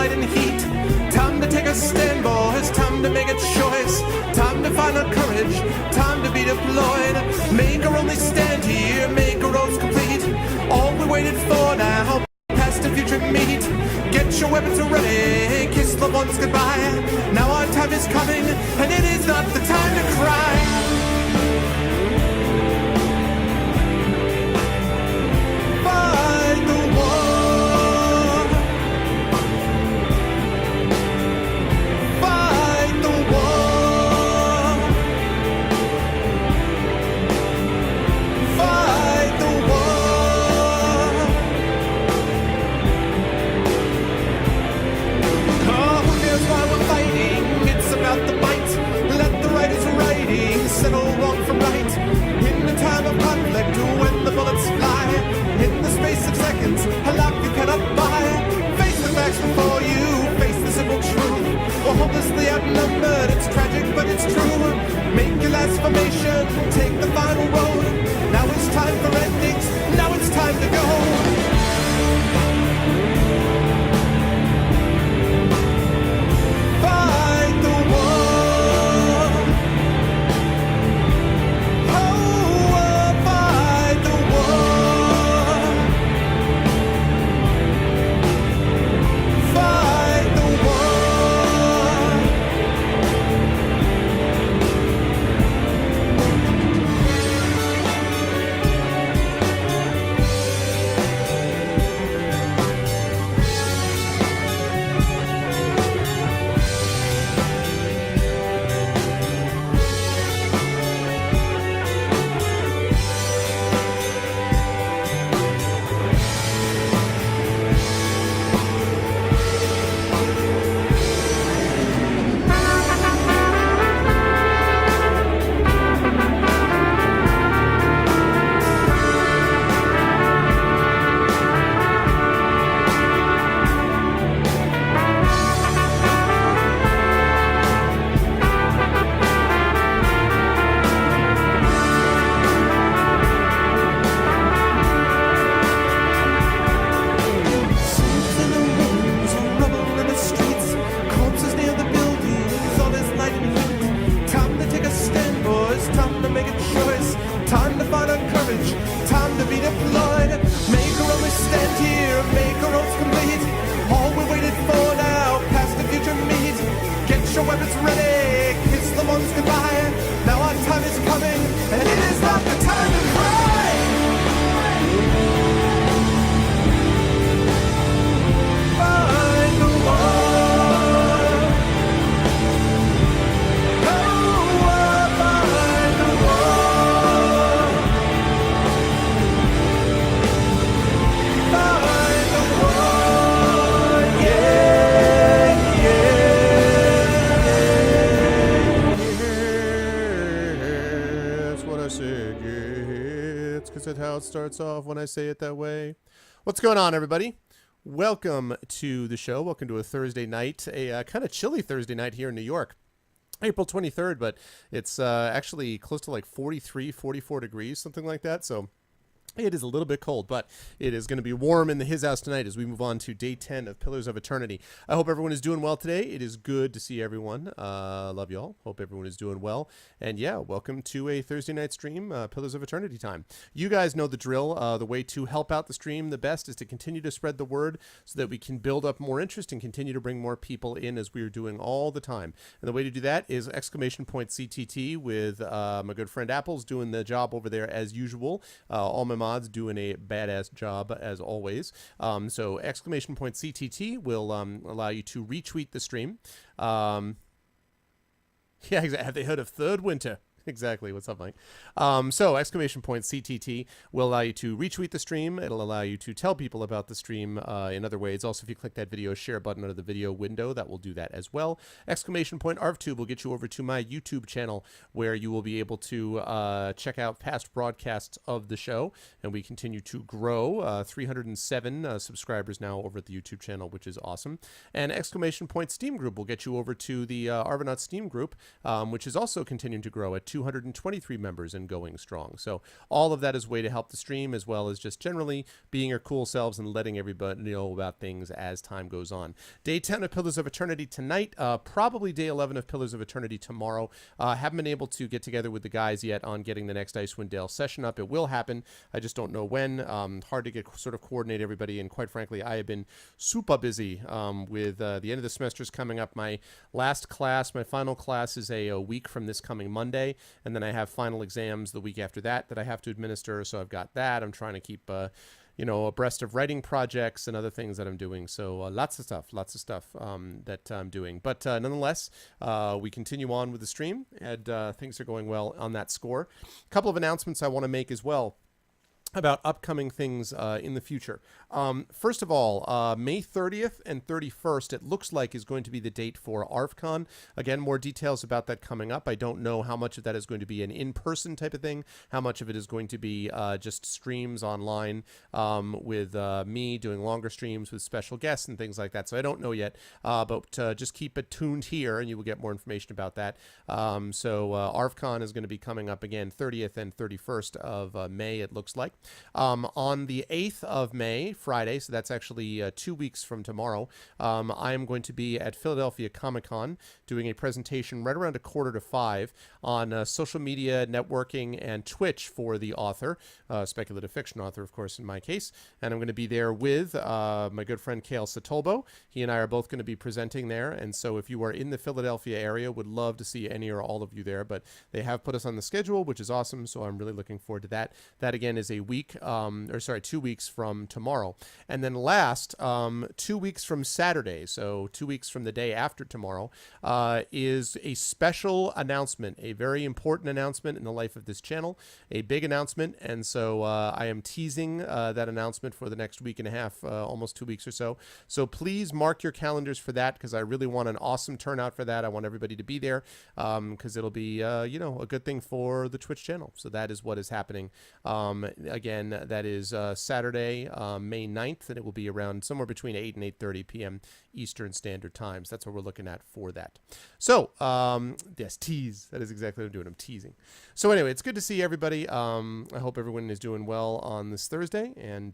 light and heat. Time to take a stand, boys. Time to make a choice. Time to find our courage. Time to be deployed. Make our only stand here. Make our roads complete. All we waited for now. Past and future meet. Get your weapons ready. Kiss loved ones goodbye. Now our time is coming, and it is not the time to cry. Settle wrong from right. In the time of conflict, when the bullets fly, in the space of seconds, a life you cannot buy. Face the facts before you, face the simple truth. We're hopelessly outnumbered, it's tragic but it's true. Make your last formation, take the final road. Now it's time for endings, now it's time to go. Starts off when I say it that way. What's going on, everybody? Welcome to the show. Welcome to a Thursday night, a kind of chilly Thursday night here in New York. April 23rd, but it's actually close to like 43, 44 degrees, something like that. So it is a little bit cold, but it is going to be warm in his house tonight as we move on to day 10 of Pillars of Eternity. I hope everyone is doing well today. It is good to see everyone. Love y'all. Hope everyone is doing well. And yeah, welcome to a Thursday night stream, Pillars of Eternity time. You guys know the drill. The way to help out the stream the best is to continue to spread the word so that we can build up more interest and continue to bring more people in as we are doing all the time. And the way to do that is !CTT with my good friend Apple's doing the job over there as usual. All my mods doing a badass job as always. So !CTT will allow you to retweet the stream. Yeah, exactly. Have they heard of Third Winter? Exactly. What's up, Mike? So !CTT will allow you to retweet the stream. It'll allow you to tell people about the stream in other ways. Also, if you click that video share button under the video window, that will do that as well. !ArvTube will get you over to my YouTube channel where you will be able to check out past broadcasts of the show. And we continue to grow. 307 subscribers now over at the YouTube channel, which is awesome. And !Steam Group will get you over to the Arvanaut Steam Group, which is also continuing to grow at 223 members and going strong. So all of that is a way to help the stream, as well as just generally being your cool selves and letting everybody know about things as time goes on. Day 10 of Pillars of Eternity tonight, probably day 11 of Pillars of Eternity tomorrow. Haven't been able to get together with the guys yet on getting the next Icewind Dale session up. It will happen. I just don't know when. Hard to get sort of coordinate everybody, and quite frankly, I have been super busy with the end of the semester is coming up. My last class, my final class is a week from this coming Monday, and then I have final exams the week after that I have to administer, so I've got that. I'm trying to keep abreast of writing projects and other things that I'm doing. So lots of stuff that I'm doing. But nonetheless, we continue on with the stream, and things are going well on that score. A couple of announcements I want to make as well about upcoming things in the future. First of all, May 30th and 31st, it looks like, is going to be the date for ARFCon. Again, more details about that coming up. I don't know how much of that is going to be an in-person type of thing, how much of it is going to be just streams online with me doing longer streams with special guests and things like that. So I don't know yet, but just keep it tuned here and you will get more information about that. So ARFCon is going to be coming up again 30th and 31st of May, it looks like. On the 8th of May, Friday, so that's actually 2 weeks from tomorrow, I am going to be at Philadelphia Comic-Con doing a presentation right around 4:45 on social media, networking, and Twitch for the author, speculative fiction author, of course, in my case. And I'm going to be there with my good friend Kale Satolbo. He and I are both going to be presenting there. And so if you are in the Philadelphia area, would love to see any or all of you there. But they have put us on the schedule, which is awesome. So I'm really looking forward to that. That, again, is a 2 weeks from tomorrow. And then last, 2 weeks from Saturday, so 2 weeks from the day after tomorrow, is a special announcement, a very important announcement in the life of this channel, a big announcement. And so I am teasing that announcement for the next week and a half, almost 2 weeks or so. So please mark your calendars for that, because I really want an awesome turnout for that. I want everybody to be there, because it'll be, a good thing for the Twitch channel. So that is what is happening. Again, that is Saturday, May 9th, and it will be around somewhere between 8 and 8:30 p.m. Eastern Standard Times. That's what we're looking at for that. So, yes, tease. That is exactly what I'm doing. I'm teasing. So anyway, it's good to see everybody. I hope everyone is doing well on this Thursday. And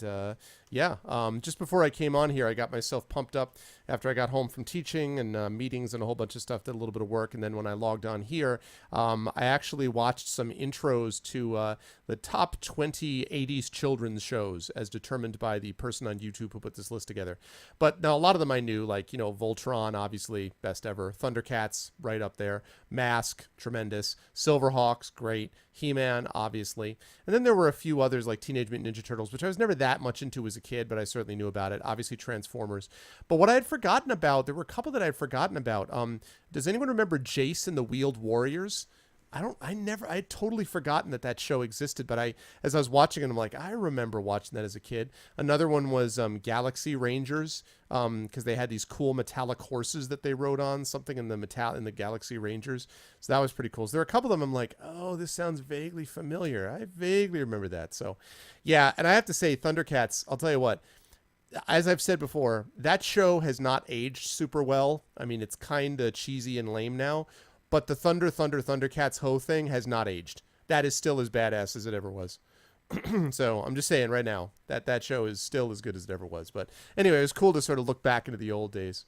just before I came on here, I got myself pumped up after I got home from teaching and meetings and a whole bunch of stuff, did a little bit of work. And then when I logged on here, I actually watched some intros to the top 20 80s children's shows as determined by the person on YouTube who put this list together. But now a lot of them I knew, like, Voltron, obviously, best ever. Thundercats, right up there. Mask, tremendous. Silverhawks, great. He-Man, obviously. And then there were a few others like Teenage Mutant Ninja Turtles, which I was never that much into as a kid, but I certainly knew about it. Obviously, Transformers. But what I had forgotten about, there were a couple that I had forgotten about. Does anyone remember Jace and the Wheeled Warriors? I had totally forgotten that show existed, but as I was watching it, I'm like, I remember watching that as a kid. Another one was Galaxy Rangers, because they had these cool metallic horses that they rode on, something in the Galaxy Rangers. So that was pretty cool. So there are a couple of them I'm like, oh, this sounds vaguely familiar. I vaguely remember that. So yeah, and I have to say, Thundercats, I'll tell you what, as I've said before, that show has not aged super well. I mean, it's kind of cheesy and lame now. But the Thundercats Ho thing has not aged. That is still as badass as it ever was. So I'm just saying right now that show is still as good as it ever was. But anyway, it was cool to sort of look back into the old days.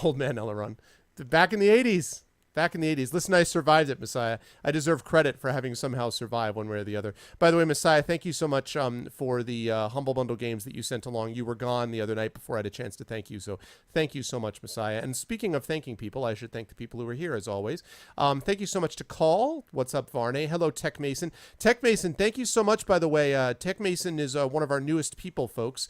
Old man Elrond. Back in the 80s. Back in the 80s. Listen, I survived it, Messiah. I deserve credit for having somehow survived one way or the other. By the way, Messiah, thank you so much for the Humble Bundle games that you sent along. You were gone the other night before I had a chance to thank you. So thank you so much, Messiah. And speaking of thanking people, I should thank the people who are here, as always. Thank you so much to Call. What's up, Varney? Hello, Tech Mason. Tech Mason, thank you so much, by the way. Tech Mason is one of our newest people, folks.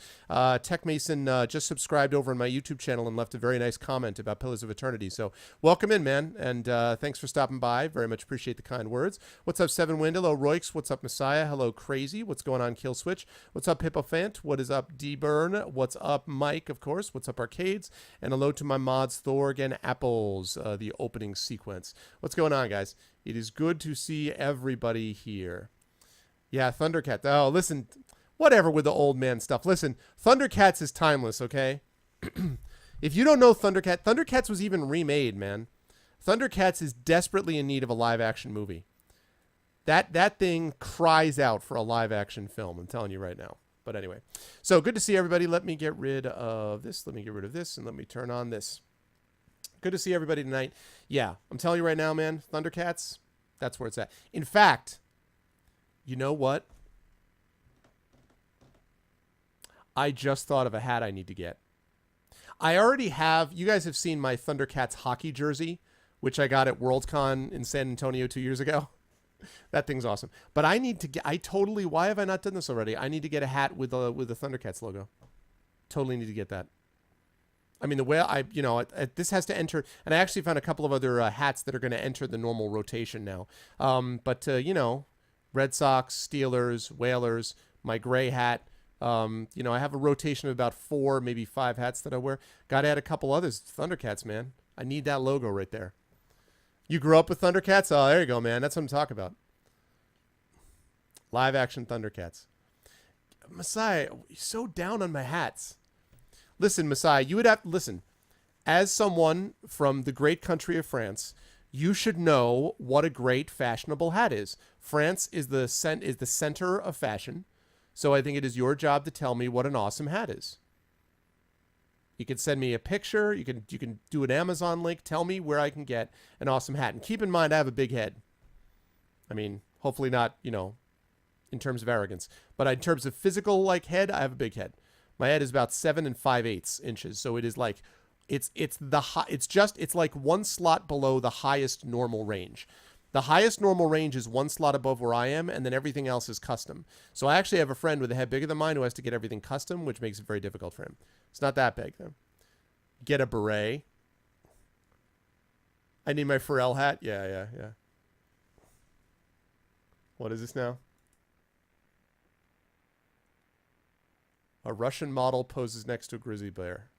Tech Mason just subscribed over on my YouTube channel and left a very nice comment about Pillars of Eternity. So welcome in, man. And thanks for stopping by. Very much appreciate the kind words. What's up, Seven Wind? Hello, Royx. What's up, Messiah? Hello, Crazy. What's going on, Kill Switch? What's up, Hippofant? What is up, D-Burn? What's up, Mike, of course? What's up, Arcades? And hello to my mods, Thorg and Apples, the opening sequence. What's going on, guys? It is good to see everybody here. Yeah, Thundercats. Oh, listen, whatever with the old man stuff. Listen, Thundercats is timeless, okay? If you don't know Thundercats was even remade, man. Thundercats is desperately in need of a live-action movie. That thing cries out for a live action film. I'm telling you right now. But anyway, so good to see everybody. Let me get rid of this. Let me get rid of this, and let me turn on this. Good to see everybody tonight. Yeah, I'm telling you right now, man. Thundercats, that's where it's at. In fact, you know what? I just thought of a hat I need to get. I already have. You guys have seen my Thundercats hockey jersey, which I got at Worldcon in San Antonio 2 years ago. That thing's awesome. But I need to get. Why have I not done this already? I need to get a hat with the Thundercats logo. Totally need to get that. I mean, the way this has to enter, and I actually found a couple of other hats that are going to enter the normal rotation now. But Red Sox, Steelers, Whalers, my gray hat. I have a rotation of about 4, maybe 5 hats that I wear. Got to add a couple others. Thundercats, man. I need that logo right there. You grew up with Thundercats? Oh, there you go, man. That's what I'm talking about. Live action Thundercats. Messiah, you're so down on my hats. Listen, Messiah, you would have to listen. As someone from the great country of France, you should know what a great fashionable hat is. France is the center of fashion. So I think it is your job to tell me what an awesome hat is. You can send me a picture. You can do an Amazon link. Tell me where I can get an awesome hat. And keep in mind, I have a big head. I mean, hopefully not, in terms of arrogance. But in terms of physical, head, I have a big head. My head is about 7 5/8 inches. So it is like, it's like one slot below the highest normal range. The highest normal range is one slot above where I am, and then everything else is custom. So I actually have a friend with a head bigger than mine who has to get everything custom, which makes it very difficult for him. It's not that big, though. Get a beret. I need my Pharrell hat. Yeah. What is this now? A Russian model poses next to a grizzly bear.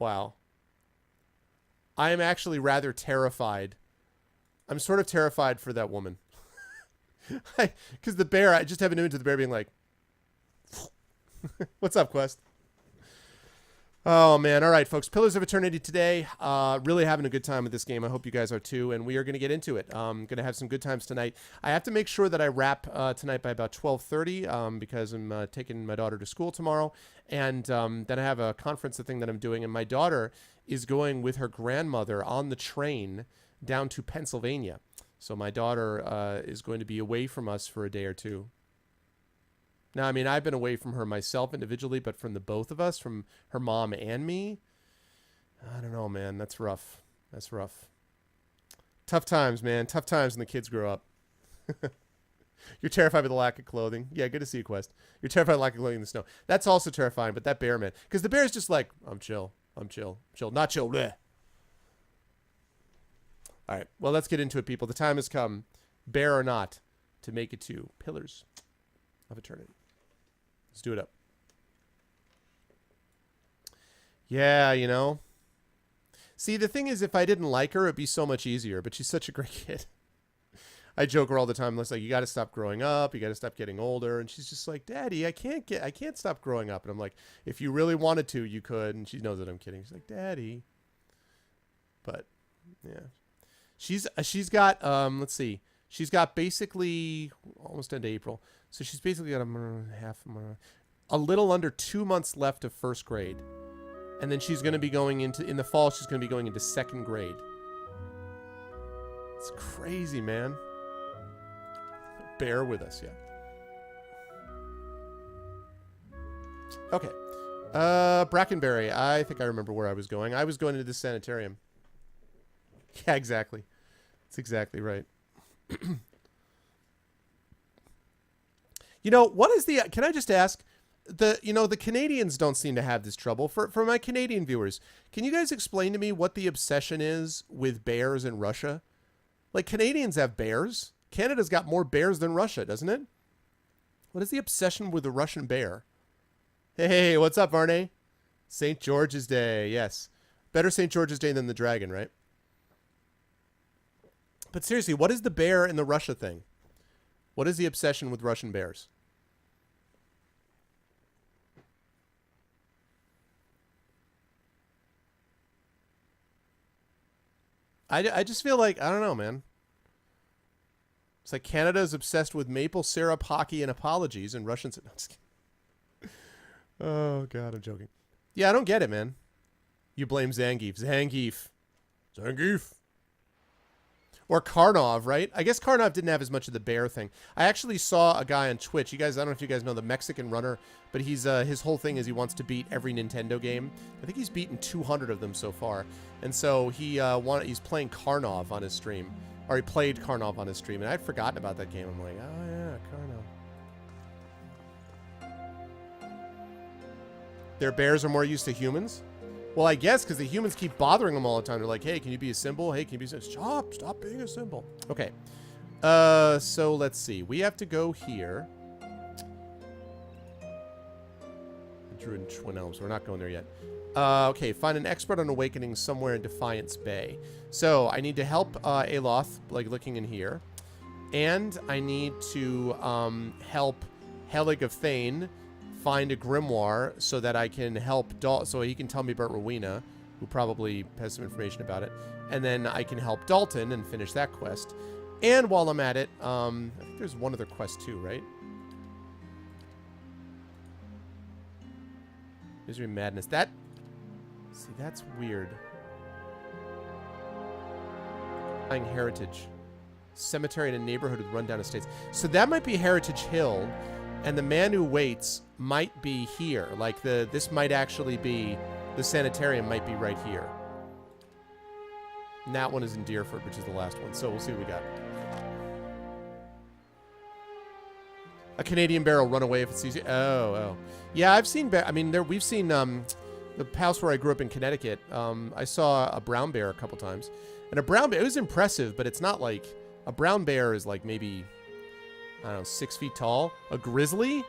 Wow. I am actually rather terrified. I'm sort of terrified for that woman. Because the bear, I just have an image of the bear being like, what's up, Quest? Oh, man. All right, folks. Pillars of Eternity today. Really having a good time with this game. I hope you guys are too. And we are going to get into it. Going to have some good times tonight. I have to make sure that I wrap tonight by about 12:30 because I'm taking my daughter to school tomorrow. And then I have a conference thing that I'm doing. And my daughter is going with her grandmother on the train down to Pennsylvania. So my daughter is going to be away from us for a day or two. Now, I mean, I've been away from her myself individually, but from the both of us, from her mom and me, I don't know, man. That's rough. That's rough. Tough times, man. Tough times when the kids grow up. You're terrified by the lack of clothing. Yeah, good to see you, Quest. You're terrified by the lack of clothing in the snow. That's also terrifying, but that bear, man. Because the bear is just like, I'm chill. I'm chill. Chill. Not chill. Bleh. All right. Well, let's get into it, people. The time has come, bear or not, to make it to Pillars of Eternity. Let's do it up. Yeah, See, the thing is, if I didn't like her, it'd be so much easier. But she's such a great kid. I joke her all the time. It's like, you got to stop growing up. You got to stop getting older. And she's just like, Daddy, I can't stop growing up. And I'm like, if you really wanted to, you could. And she knows that I'm kidding. She's like, Daddy. But yeah, she's got let's see. She's got basically almost end of April. So she's basically got a little under 2 months left of first grade. And then she's going to be going in the fall, she's going to be going into second grade. It's crazy, man. Bear with us, yeah. Okay. Brackenberry. I think I remember where I was going. I was going into this sanitarium. Yeah, exactly. That's exactly right. What is can I just ask, the Canadians don't seem to have this trouble. For my Canadian viewers, can you guys explain to me what the obsession is with bears in Russia? Like, Canadians have bears. Canada's got more bears than Russia, doesn't it? What is the obsession with the Russian bear? Hey, what's up, Arne? St. George's Day, yes. Better St. George's Day than the dragon, right? But seriously, what is the bear in the Russia thing? What is the obsession with Russian bears? I just feel like, I don't know, man. It's like Canada is obsessed with maple syrup, hockey, and apologies, and Russians. No, just kidding. Oh, God, I'm joking. Yeah, I don't get it, man. You blame Zangief. Zangief. Or Karnov, right? I guess Karnov didn't have as much of the bear thing. I actually saw a guy on Twitch. You guys, I don't know if you guys know the Mexican runner, but he's his whole thing is he wants to beat every Nintendo game. I think he's beaten 200 of them so far. And so he's playing Karnov on his stream. Or he played Karnov on his stream, and I'd forgotten about that game. I'm like, oh yeah, Karnov. Their bears are more used to humans? Well, I guess because the humans keep bothering them all the time. They're like, hey, can you be a symbol? Hey, can you be a symbol? Stop being a symbol. Okay. So let's see. We have to go here. Druid Twin Elves. We're not going there yet. Okay, find an expert on awakening somewhere in Defiance Bay. So I need to help Aloth, like looking in here. And I need to help Helig of Thane find a grimoire so that I can help so he can tell me about Rowena, who probably has some information about it. And then I can help Dalton and finish that quest. And while I'm at it, I think there's one other quest too, right? Misery Madness. See, that's weird. Heritage. Cemetery in a neighborhood with rundown estates. So that might be Heritage Hill, and the man who waits might be here. Like this might actually be, the sanitarium might be right here. And that one is in Deerford, which is the last one. So we'll see what we got. A Canadian bear will run away if it sees you. Oh. Yeah, I've seen bear. I mean, we've seen the house where I grew up in Connecticut. I saw a brown bear a couple times. And a brown bear, it was impressive, but it's not like, a brown bear is like maybe, I don't know, 6 feet tall. A grizzly?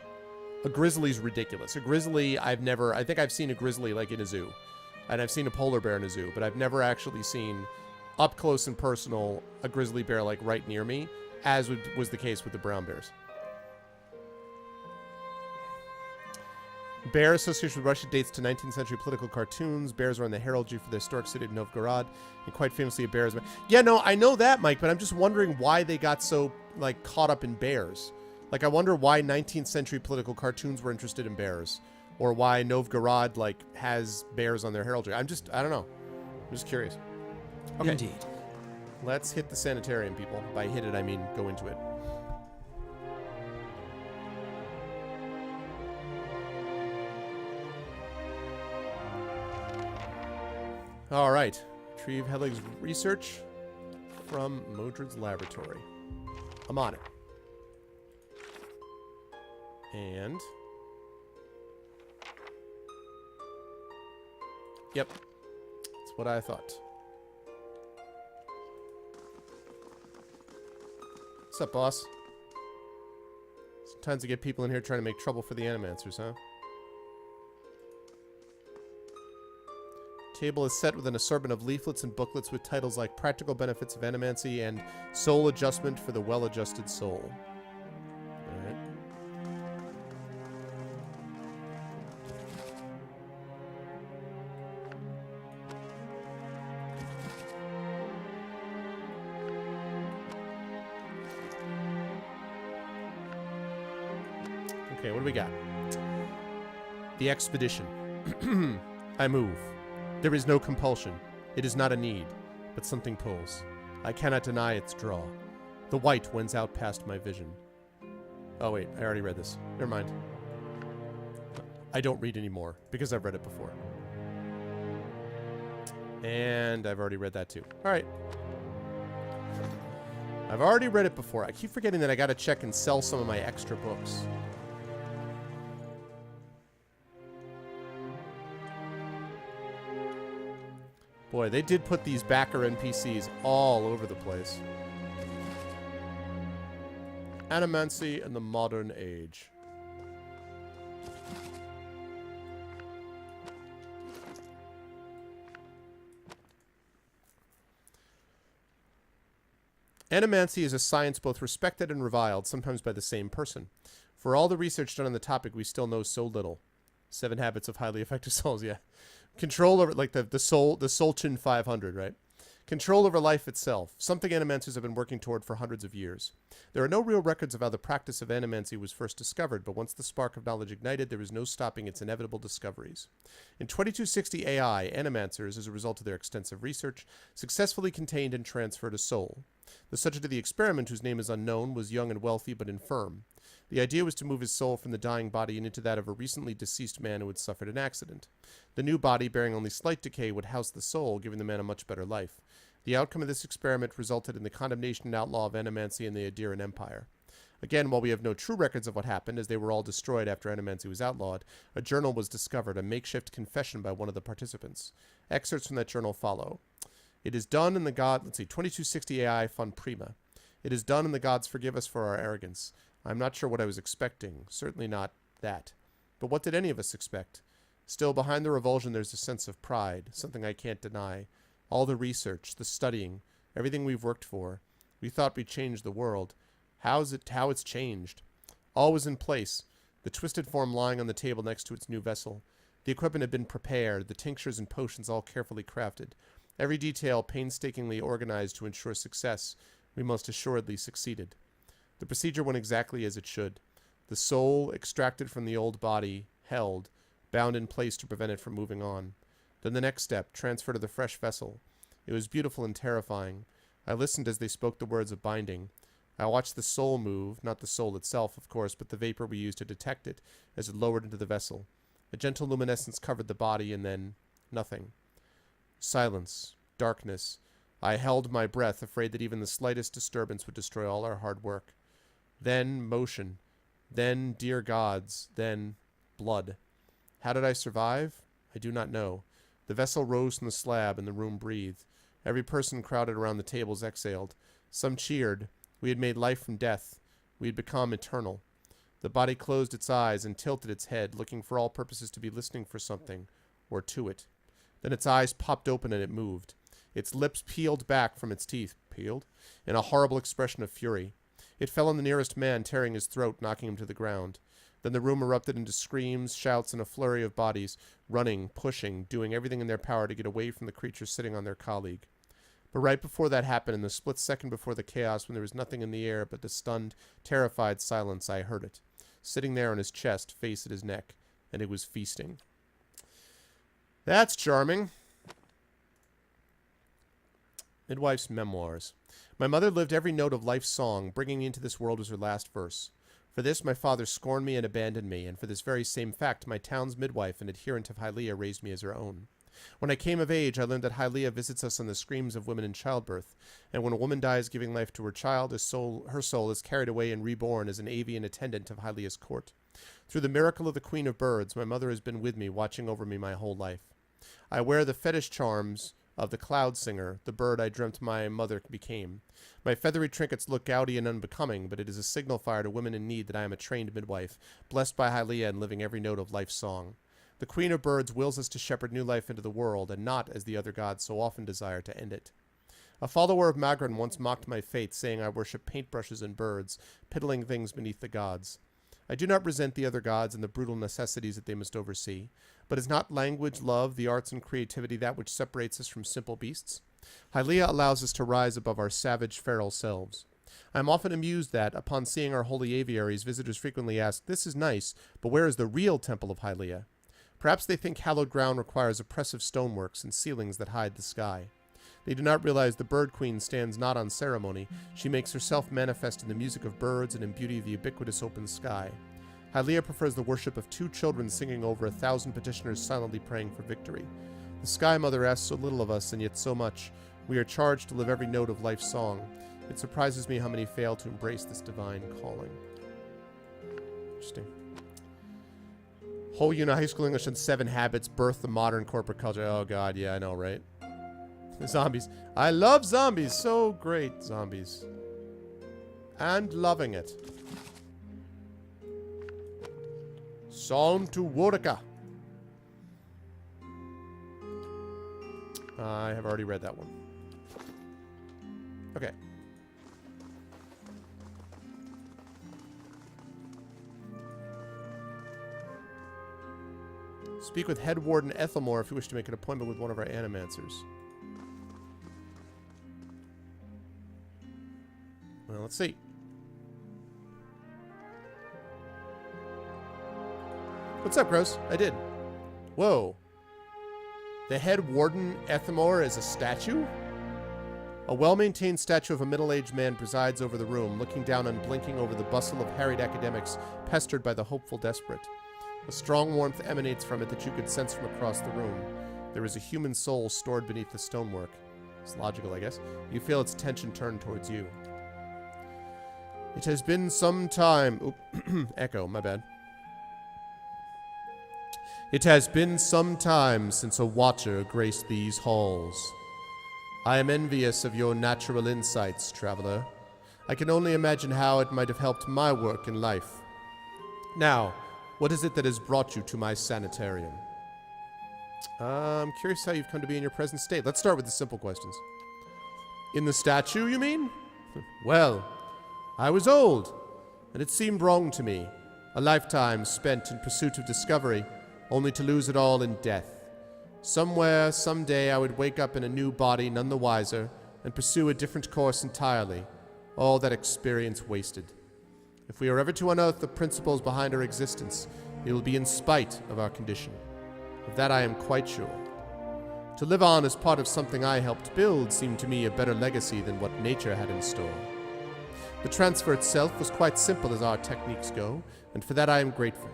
A grizzly's ridiculous. A grizzly, I think I've seen a grizzly like in a zoo. And I've seen a polar bear in a zoo, but I've never actually seen up close and personal a grizzly bear like right near me, as was the case with the brown bears. Bear association with Russia dates to 19th century political cartoons. Bears are on the heraldry for the historic city of Novgorod, and quite famously a bear is... Yeah, no, I know that, Mike, but I'm just wondering why they got so, like, caught up in bears. Like, I wonder why 19th century political cartoons were interested in bears, or why Novgorod, like, has bears on their heraldry. I don't know. I'm just curious. Okay. Indeed. Let's hit the sanitarium, people. By hit it, I mean go into it. All right. Retrieve Helig's research from Modred's laboratory. I'm on it. And... Yep. That's what I thought. What's up, boss? Sometimes I get people in here trying to make trouble for the Animancers, huh? Table is set with an assortment of leaflets and booklets with titles like Practical Benefits of Animancy and Soul Adjustment for the Well-Adjusted Soul. Alright. Okay, what do we got? The expedition. I move. There is no compulsion. It is not a need, but something pulls. I cannot deny its draw. The white wins out past my vision. Oh wait, I already read this. Never mind. I don't read anymore, because I've read it before. And I've already read that too. Alright. I've already read it before. I keep forgetting that I gotta check and sell some of my extra books. Boy, they did put these backer NPCs all over the place. Animancy in the modern age. Animancy is a science both respected and reviled, sometimes by the same person. For all the research done on the topic, we still know so little. 7 Habits of Highly Effective Souls, yeah. Control over, like the Solchin 500, right? Control over life itself, something animancers have been working toward for hundreds of years. There are no real records of how the practice of animancy was first discovered, but once the spark of knowledge ignited, there was no stopping its inevitable discoveries. In 2260 AI, animancers, as a result of their extensive research, successfully contained and transferred a soul. The subject of the experiment, whose name is unknown, was young and wealthy but infirm. The idea was to move his soul from the dying body and into that of a recently deceased man who had suffered an accident. The new body, bearing only slight decay, would house the soul, giving the man a much better life. The outcome of this experiment resulted in the condemnation and outlaw of animancy in the Adiran Empire. Again, while we have no true records of what happened, as they were all destroyed after animancy was outlawed, a journal was discovered, a makeshift confession by one of the participants. Excerpts from that journal follow. It is done in the 2260 AI Fun Prima. It is done and the gods forgive us for our arrogance. I'm not sure what I was expecting. Certainly not that. But what did any of us expect? Still, behind the revulsion there's a sense of pride, something I can't deny. All the research, the studying, everything we've worked for. We thought we'd change the world. How it's changed. All was in place. The twisted form lying on the table next to its new vessel. The equipment had been prepared, the tinctures and potions all carefully crafted. Every detail painstakingly organized to ensure success. We most assuredly succeeded. The procedure went exactly as it should. The soul, extracted from the old body, held, bound in place to prevent it from moving on. Then the next step, transfer to the fresh vessel. It was beautiful and terrifying. I listened as they spoke the words of binding. I watched the soul move, not the soul itself, of course, but the vapor we used to detect it, as it lowered into the vessel. A gentle luminescence covered the body, and then nothing. Silence. Darkness. I held my breath, afraid that even the slightest disturbance would destroy all our hard work. Then motion. Then, dear gods. Then blood. How did I survive? I do not know. The vessel rose from the slab, and the room breathed. Every person crowded around the tables exhaled. Some cheered. We had made life from death. We had become eternal. The body closed its eyes and tilted its head, looking for all purposes to be listening for something, or to it. Then its eyes popped open and it moved. Its lips peeled back from its teeth, in a horrible expression of fury. It fell on the nearest man, tearing his throat, knocking him to the ground. Then the room erupted into screams, shouts, and a flurry of bodies, running, pushing, doing everything in their power to get away from the creature sitting on their colleague. But right before that happened, in the split second before the chaos, when there was nothing in the air but the stunned, terrified silence, I heard it. Sitting there on his chest, face at his neck, and it was feasting. That's charming. Midwife's memoirs. My mother lived every note of life's song. Bringing me into this world was her last verse. For this my father scorned me and abandoned me, and for this very same fact my town's midwife and adherent of Hylia raised me as her own. When I came of age, I learned that Hylia visits us on the screams of women in childbirth, and when a woman dies giving life to her child, her soul is carried away and reborn as an avian attendant of Hylia's court. Through the miracle of the Queen of Birds, my mother has been with me, watching over me my whole life. I wear the fetish charms of the cloud singer, the bird I dreamt my mother became. My feathery trinkets look gaudy and unbecoming, but it is a signal fire to women in need that I am a trained midwife, blessed by Hylia and living every note of life's song. The Queen of Birds wills us to shepherd new life into the world, and not, as the other gods so often desire, to end it. A follower of Magron once mocked my faith, saying I worship paintbrushes and birds, piddling things beneath the gods. I do not resent the other gods and the brutal necessities that they must oversee, but is not language, love, the arts, and creativity that which separates us from simple beasts? Hylia allows us to rise above our savage, feral selves. I am often amused that, upon seeing our holy aviaries, visitors frequently ask, "This is nice, but where is the real temple of Hylia?" Perhaps they think hallowed ground requires oppressive stoneworks and ceilings that hide the sky. They do not realize the Bird Queen stands not on ceremony. She makes herself manifest in the music of birds and in beauty of the ubiquitous open sky. Hylia prefers the worship of 2 children singing over 1,000 petitioners silently praying for victory. The Sky Mother asks so little of us, and yet so much. We are charged to live every note of life's song. It surprises me how many fail to embrace this divine calling. Interesting. Whole unit, high school English and 7 habits, birth the modern corporate culture. Oh god, yeah, I know, right? Zombies. I love zombies. So great, zombies. And loving it. Song to Wodaka. I have already read that one. Okay. Speak with Head Warden Ethelmore if you wish to make an appointment with one of our animancers. Well, let's see. What's up, Gross? I did. Whoa. The head warden, Ethamor, is a statue? A well-maintained statue of a middle-aged man presides over the room, looking down and blinking over the bustle of harried academics pestered by the hopeful desperate. A strong warmth emanates from it that you could sense from across the room. There is a human soul stored beneath the stonework. It's logical, I guess. You feel its attention turned towards you. It has been some time... Oop. Echo, my bad. It has been some time since a watcher graced these halls. I am envious of your natural insights, traveler. I can only imagine how it might have helped my work in life. Now, what is it that has brought you to my sanitarium? I'm curious how you've come to be in your present state. Let's start with the simple questions. In the statue, you mean? Well, I was old, and it seemed wrong to me. A lifetime spent in pursuit of discovery, only to lose it all in death. Somewhere, someday, I would wake up in a new body, none the wiser, and pursue a different course entirely. All that experience wasted. If we are ever to unearth the principles behind our existence, it will be in spite of our condition. Of that I am quite sure. To live on as part of something I helped build seemed to me a better legacy than what nature had in store. The transfer itself was quite simple as our techniques go, and for that I am grateful.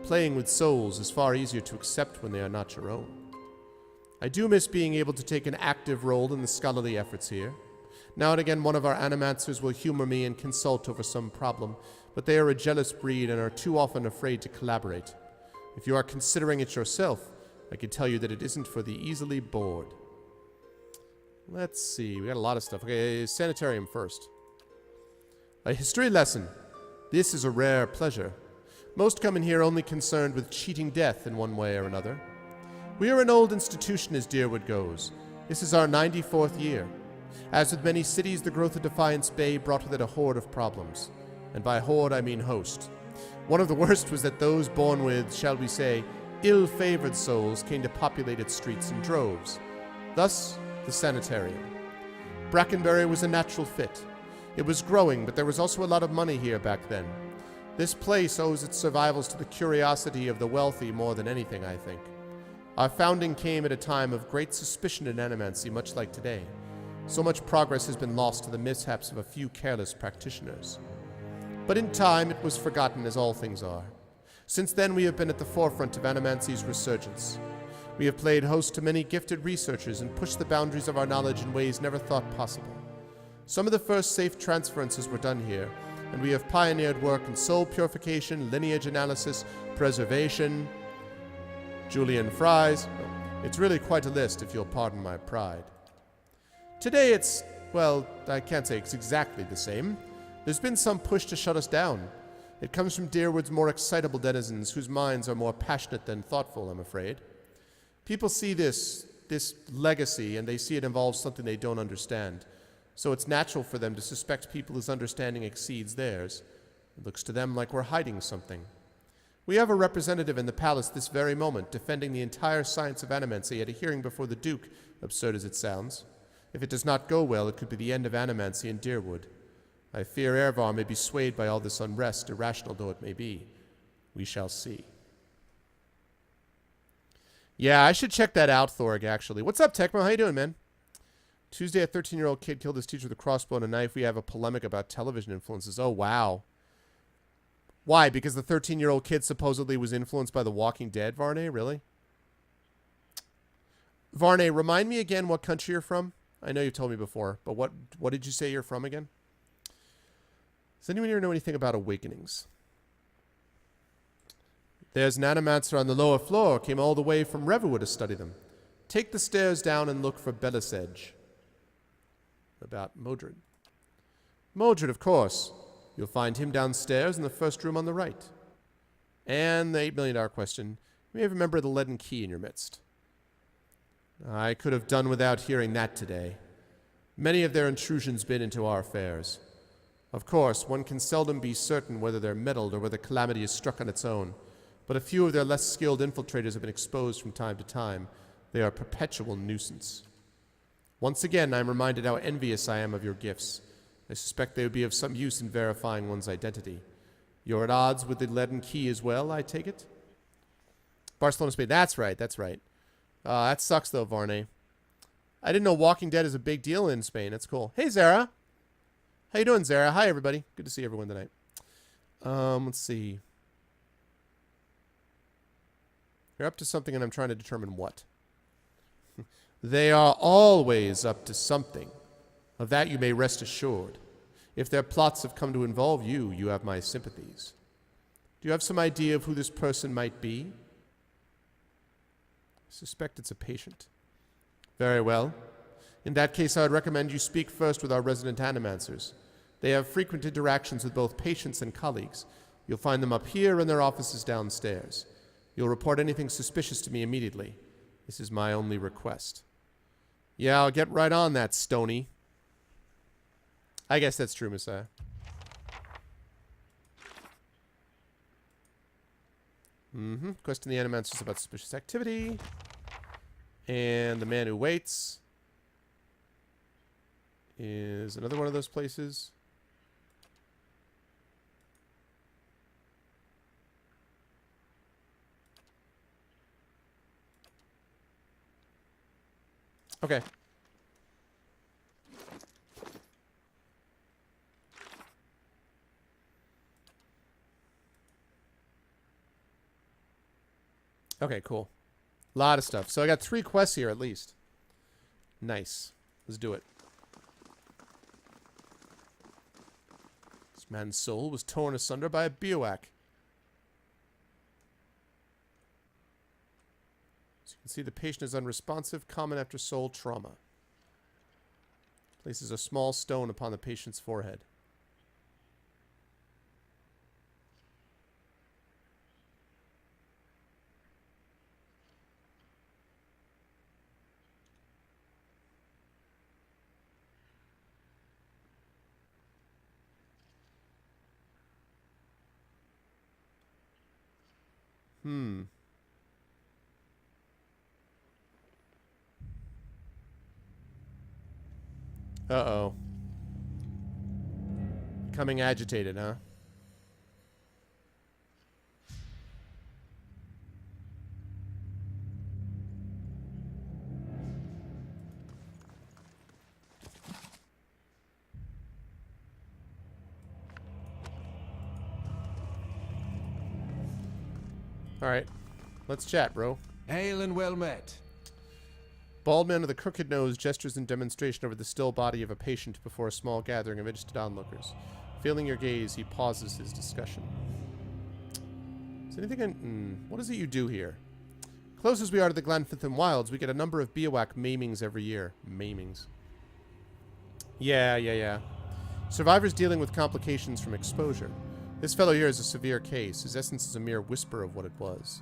Playing with souls is far easier to accept when they are not your own. I do miss being able to take an active role in the scholarly efforts here. Now and again one of our animancers will humor me and consult over some problem, but they are a jealous breed and are too often afraid to collaborate. If you are considering it yourself, I can tell you that it isn't for the easily bored. Let's see, we got a lot of stuff. Okay, sanitarium first. A history lesson. This is a rare pleasure. Most come in here only concerned with cheating death in one way or another. We are an old institution as Deerwood goes. This is our 94th year. As with many cities, the growth of Defiance Bay brought with it a horde of problems. And by horde, I mean host. One of the worst was that those born with, shall we say, ill-favored souls came to populate its streets in droves. Thus, the sanitarium. Brackenbury was a natural fit. It was growing, but there was also a lot of money here back then. This place owes its survivals to the curiosity of the wealthy more than anything, I think. Our founding came at a time of great suspicion in animancy, much like today. So much progress has been lost to the mishaps of a few careless practitioners. But in time, it was forgotten, as all things are. Since then, we have been at the forefront of animancy's resurgence. We have played host to many gifted researchers and pushed the boundaries of our knowledge in ways never thought possible. Some of the first safe transferences were done here, and we have pioneered work in soul purification, lineage analysis, preservation, Julian Fries. It's really quite a list, if you'll pardon my pride. Today it's, well, I can't say it's exactly the same. There's been some push to shut us down. It comes from Deerwood's more excitable denizens, whose minds are more passionate than thoughtful, I'm afraid. People see this legacy, and they see it involves something they don't understand. So it's natural for them to suspect people whose understanding exceeds theirs. It looks to them like we're hiding something. We have a representative in the palace this very moment, defending the entire science of animancy at a hearing before the Duke, absurd as it sounds. If it does not go well, it could be the end of animancy in Deerwood. I fear Erevar may be swayed by all this unrest, irrational though it may be. We shall see. Yeah, I should check that out, Thorg, actually. What's up, Tecmo? How you doing, man? Tuesday, a 13-year-old kid killed his teacher with a crossbow and a knife. We have a polemic about television influences. Oh, wow. Why? Because the 13-year-old kid supposedly was influenced by The Walking Dead, Varney? Really? Varney, remind me again what country you're from. I know you told me before, but what did you say you're from again? Does anyone here know anything about awakenings? There's an animancer on the lower floor, came all the way from Revelwood to study them. Take the stairs down and look for Belisage. About Modred. Modred, of course. You'll find him downstairs in the first room on the right. And the $8 million question. You may remember the leaden key in your midst. I could have done without hearing that today. Many of their intrusions been into our affairs. Of course, one can seldom be certain whether they're meddled or whether calamity is struck on its own, but a few of their less skilled infiltrators have been exposed from time to time. They are a perpetual nuisance. Once again, I am reminded how envious I am of your gifts. I suspect they would be of some use in verifying one's identity. You're at odds with the leaden key as well, I take it? Barcelona, Spain. That's right, that's right. That sucks, though, Varney. I didn't know Walking Dead is a big deal in Spain. That's cool. Hey, Zara. How you doing, Zara? Hi, everybody. Good to see everyone tonight. Let's see. You're up to something, and I'm trying to determine what. They are always up to something. Of that you may rest assured. If their plots have come to involve you, you have my sympathies. Do you have some idea of who this person might be? I suspect it's a patient. Very well. In that case, I would recommend you speak first with our resident animancers. They have frequent interactions with both patients and colleagues. You'll find them up here in their offices downstairs. You'll report anything suspicious to me immediately. This is my only request. Yeah, I'll get right on that, Stony. I guess that's true, Messiah. Question the animancers about suspicious activity. And the man who waits is another one of those places. Okay. Okay, cool. A lot of stuff. So I got 3 quests here at least. Nice. Let's do it. This man's soul was torn asunder by a bioac. So you can see the patient is unresponsive, common after soul trauma. Places a small stone upon the patient's forehead. Uh-oh. Becoming agitated, huh? Alright. Let's chat, bro. Hail and well met. Bald man with a crooked nose gestures in demonstration over the still body of a patient before a small gathering of interested onlookers. Feeling your gaze, he pauses his discussion. Is anything what is it you do here? Close as we are to the Glenfithin Wilds, we get a number of bioac maimings every year. Maimings. Yeah. Survivors dealing with complications from exposure. This fellow here is a severe case. His essence is a mere whisper of what it was.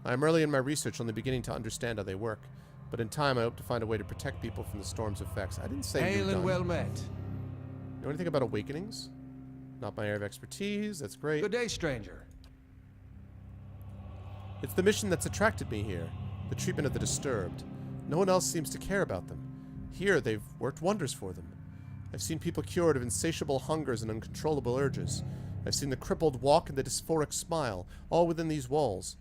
I am early in my research, only beginning to understand how they work. But in time, I hope to find a way to protect people from the storm's effects. I didn't say you were Hail and done. well met. You know anything about awakenings? Not my area of expertise. That's great. Good day, stranger. It's the mission that's attracted me here. The treatment of the disturbed. No one else seems to care about them. Here, they've worked wonders for them. I've seen people cured of insatiable hungers and uncontrollable urges. I've seen the crippled walk and the dysphoric smile, all within these walls.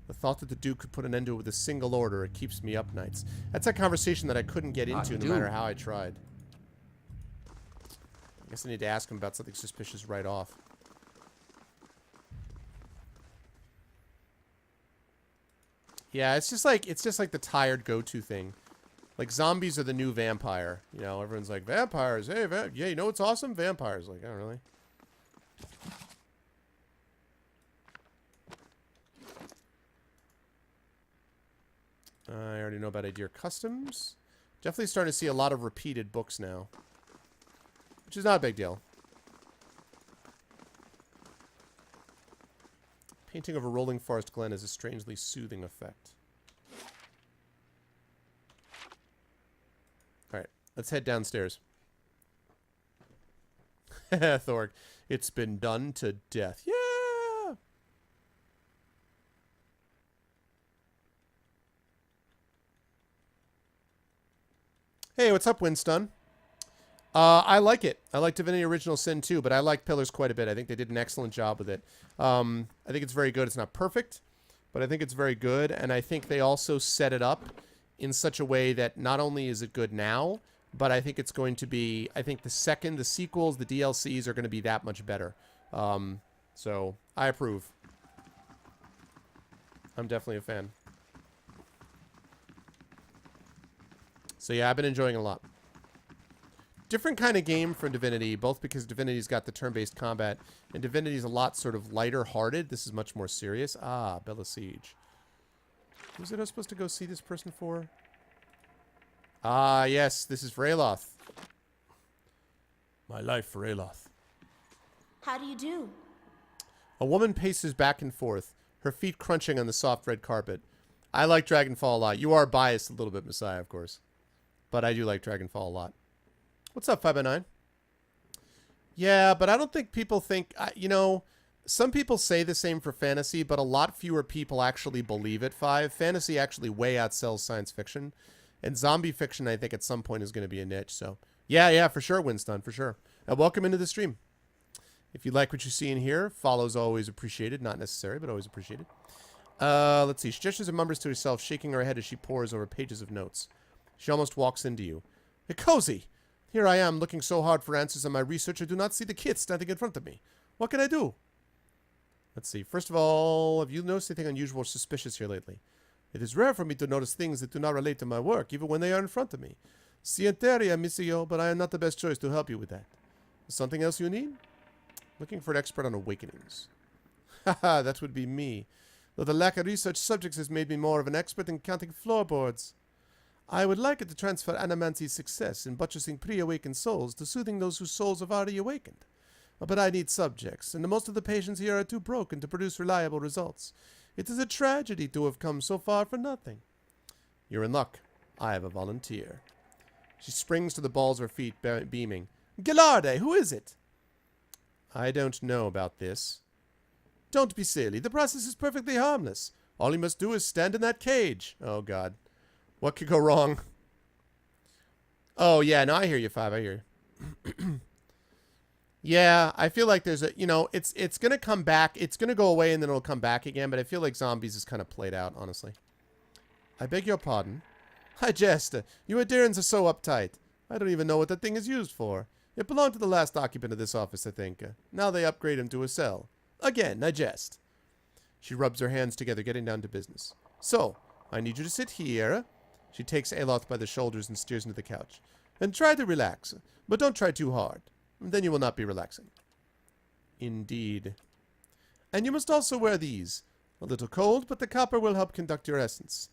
The thought that the Duke could put an end to it with a single order, it keeps me up nights. That's a conversation that I couldn't get into no matter how I tried. I guess I need to ask him about something suspicious right off. Yeah, it's just like the tired go-to thing. Like, zombies are the new vampire. You know, everyone's like, vampires, hey, yeah, you know what's awesome? Vampires. Like, I don't really. I already know about Adair Customs. Definitely starting to see a lot of repeated books now. Which is not a big deal. Painting of a rolling forest glen has a strangely soothing effect. Alright, let's head downstairs. Thorg, it's been done to death. Yeah! Hey, what's up, Winston? I like it. I like Divinity Original Sin too, but I like Pillars quite a bit. I think they did an excellent job with it. I think it's very good. It's not perfect, but I think it's very good. And I think they also set it up in such a way that not only is it good now, but I think it's going to be, I think the sequels, the DLCs are going to be that much better. So I approve. I'm definitely a fan. So yeah, I've been enjoying it a lot. Different kind of game from Divinity, both because Divinity's got the turn-based combat, and Divinity's a lot sort of lighter-hearted. This is much more serious. Ah, Bella Siege. Who's it I was supposed to go see this person for? Ah, yes, this is for Aloth. My life for Aloth. How do you do? A woman paces back and forth, her feet crunching on the soft red carpet. I like Dragonfall a lot. You are biased a little bit, Messiah, of course. But I do like Dragonfall a lot. What's up, 5x9? Yeah, but I don't think people think... you know, some people say the same for fantasy, but a lot fewer people actually believe it, 5. Fantasy actually way outsells science fiction. And zombie fiction, I think, at some point is going to be a niche. So, yeah, for sure, Winston, for sure. Welcome into the stream. If you like what you see in here, follows always appreciated. Not necessary, but always appreciated. Let's see. She gestures and murmurs to herself, shaking her head as she pores over pages of notes. She almost walks into you. Hey, Cozy! Here I am, looking so hard for answers on my research, I do not see the kid standing in front of me. What can I do? Let's see. First of all, have you noticed anything unusual or suspicious here lately? It is rare for me to notice things that do not relate to my work, even when they are in front of me. Sienteria, Missio, but I am not the best choice to help you with that. Something else you need? Looking for an expert on awakenings. Haha, that would be me. Though the lack of research subjects has made me more of an expert in counting floorboards. I would like it to transfer Anamanti's success in buttressing pre-awakened souls to soothing those whose souls have already awakened. But I need subjects, and most of the patients here are too broken to produce reliable results. It is a tragedy to have come so far for nothing. You're in luck. I have a volunteer. She springs to the balls of her feet, beaming. Gillarde, who is it? I don't know about this. Don't be silly. The process is perfectly harmless. All you must do is stand in that cage. Oh, God. What could go wrong? Oh, yeah. No, I hear you, 5. I hear you. Yeah, I feel like there's a... You know, it's going to come back. It's going to go away and then it'll come back again. But I feel like Zombies is kind of played out, honestly. I beg your pardon. I jest. You Adirans are so uptight. I don't even know what that thing is used for. It belonged to the last occupant of this office, I think. Now they upgrade him to a cell. Again, I jest. She rubs her hands together, getting down to business. So, I need you to sit here. She takes Aloth by the shoulders and steers into the couch. And try to relax, but don't try too hard. Then you will not be relaxing. Indeed. And you must also wear these. A little cold, but the copper will help conduct your essence.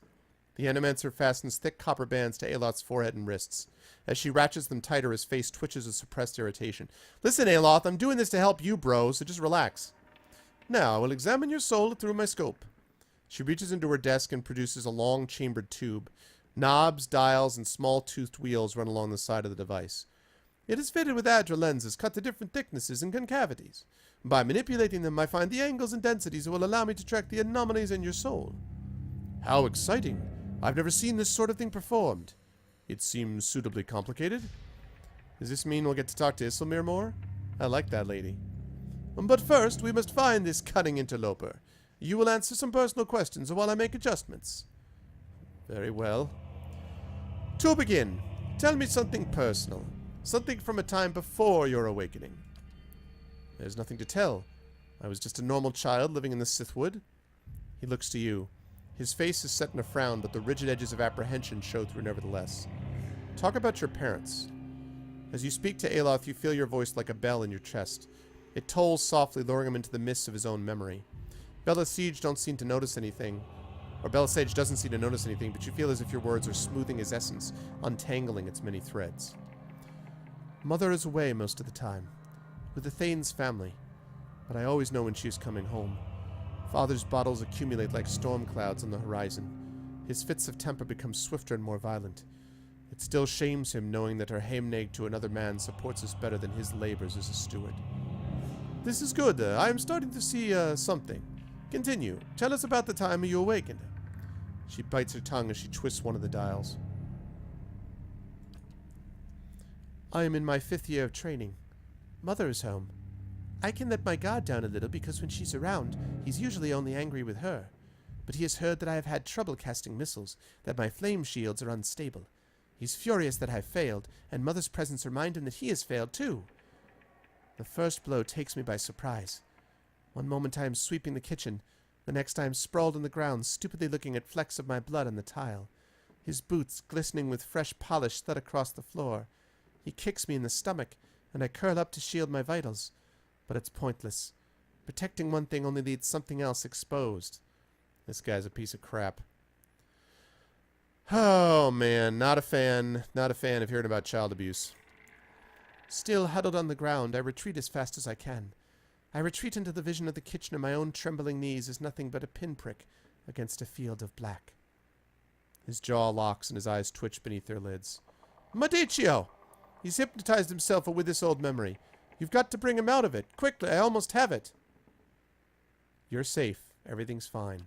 The Animancer fastens thick copper bands to Aloth's forehead and wrists. As she ratchets them tighter, his face twitches with suppressed irritation. Listen, Aloth, I'm doing this to help you, bro, so just relax. Now, I will examine your soul through my scope. She reaches into her desk and produces a long chambered tube. Knobs, dials, and small toothed wheels run along the side of the device. It is fitted with Adra lenses cut to different thicknesses and concavities. By manipulating them, I find the angles and densities that will allow me to track the anomalies in your soul. How exciting! I've never seen this sort of thing performed. It seems suitably complicated. Does this mean we'll get to talk to Isselmir more? I like that lady. But first, we must find this cunning interloper. You will answer some personal questions while I make adjustments. Very well. To begin, tell me something personal. Something from a time before your awakening. There's nothing to tell. I was just a normal child living in the Sithwood. He looks to you. His face is set in a frown, but the rigid edges of apprehension show through nevertheless. Talk about your parents. As you speak to Aloth, you feel your voice like a bell in your chest. It tolls softly, luring him into the mists of his own memory. Bella Siege don't seem to notice anything. Or Bella Sage doesn't seem to notice anything, but you feel as if your words are smoothing his essence, untangling its many threads. Mother is away most of the time, with the Thane's family, but I always know when she is coming home. Father's battles accumulate like storm clouds on the horizon. His fits of temper become swifter and more violent. It still shames him knowing that her heimneg to another man supports us better than his labors as a steward. This is good. I am starting to see something. Continue. Tell us about the time you awakened. She bites her tongue as she twists one of the dials. I am in my 5th year of training. Mother is home. I can let my guard down a little because when she's around, he's usually only angry with her. But he has heard that I have had trouble casting missiles, that my flame shields are unstable. He's furious that I've failed, and Mother's presence reminds him that he has failed too. The first blow takes me by surprise. One moment I am sweeping the kitchen, the next I am sprawled on the ground, stupidly looking at flecks of my blood on the tile. His boots, glistening with fresh polish, thud across the floor. He kicks me in the stomach, and I curl up to shield my vitals. But it's pointless. Protecting one thing only leaves something else exposed. This guy's a piece of crap. Oh, man. Not a fan. Not a fan of hearing about child abuse. Still huddled on the ground, I retreat as fast as I can. I retreat into the vision of the kitchen, and my own trembling knees is nothing but a pinprick against a field of black. His jaw locks and his eyes twitch beneath their lids. Maudicio! He's hypnotized himself with this old memory. You've got to bring him out of it. Quickly, I almost have it. You're safe. Everything's fine.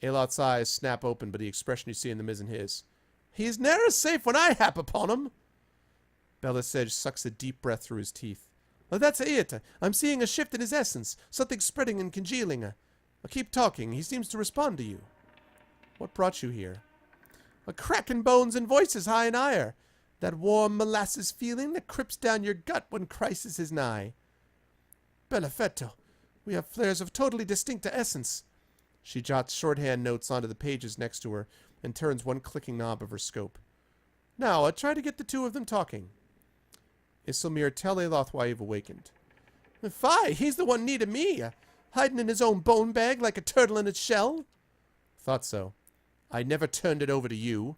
Aloth's eyes snap open, but the expression you see in them isn't his. He is ne'er safe when I hap upon him. Belisage sucks a deep breath through his teeth. Oh, that's it. I'm seeing a shift in his essence. Something spreading and congealing. I'll keep talking. He seems to respond to you. What brought you here? A crack in bones and voices high in ire. That warm molasses feeling that crips down your gut when crisis is nigh. Belafetto, we have flares of totally distinct essence. She jots shorthand notes onto the pages next to her and turns one clicking knob of her scope. Now, I'll try to get the two of them talking. Isilmir, tell Aloth why you've awakened. Fie, he's the one needed me, hiding in his own bone bag like a turtle in its shell. Thought so. I never turned it over to you.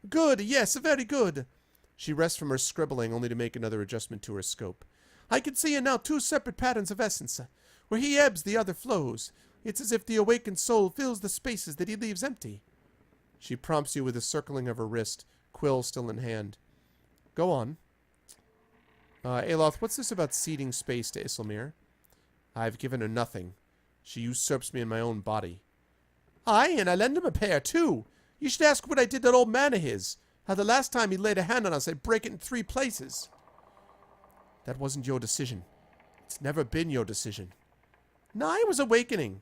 Good, yes, very good. She rests from her scribbling, only to make another adjustment to her scope. I can see in now two separate patterns of essence. Where he ebbs, the other flows. It's as if the awakened soul fills the spaces that he leaves empty. She prompts you with a circling of her wrist, quill still in hand. Go on. Aloth, what's this about ceding space to Isilmir? I've given her nothing. She usurps me in my own body. Aye, and I lend him a pair, too. You should ask what I did that old man of his. How the last time he laid a hand on us, I'd break it in 3 places. That wasn't your decision. It's never been your decision. Now I was awakening.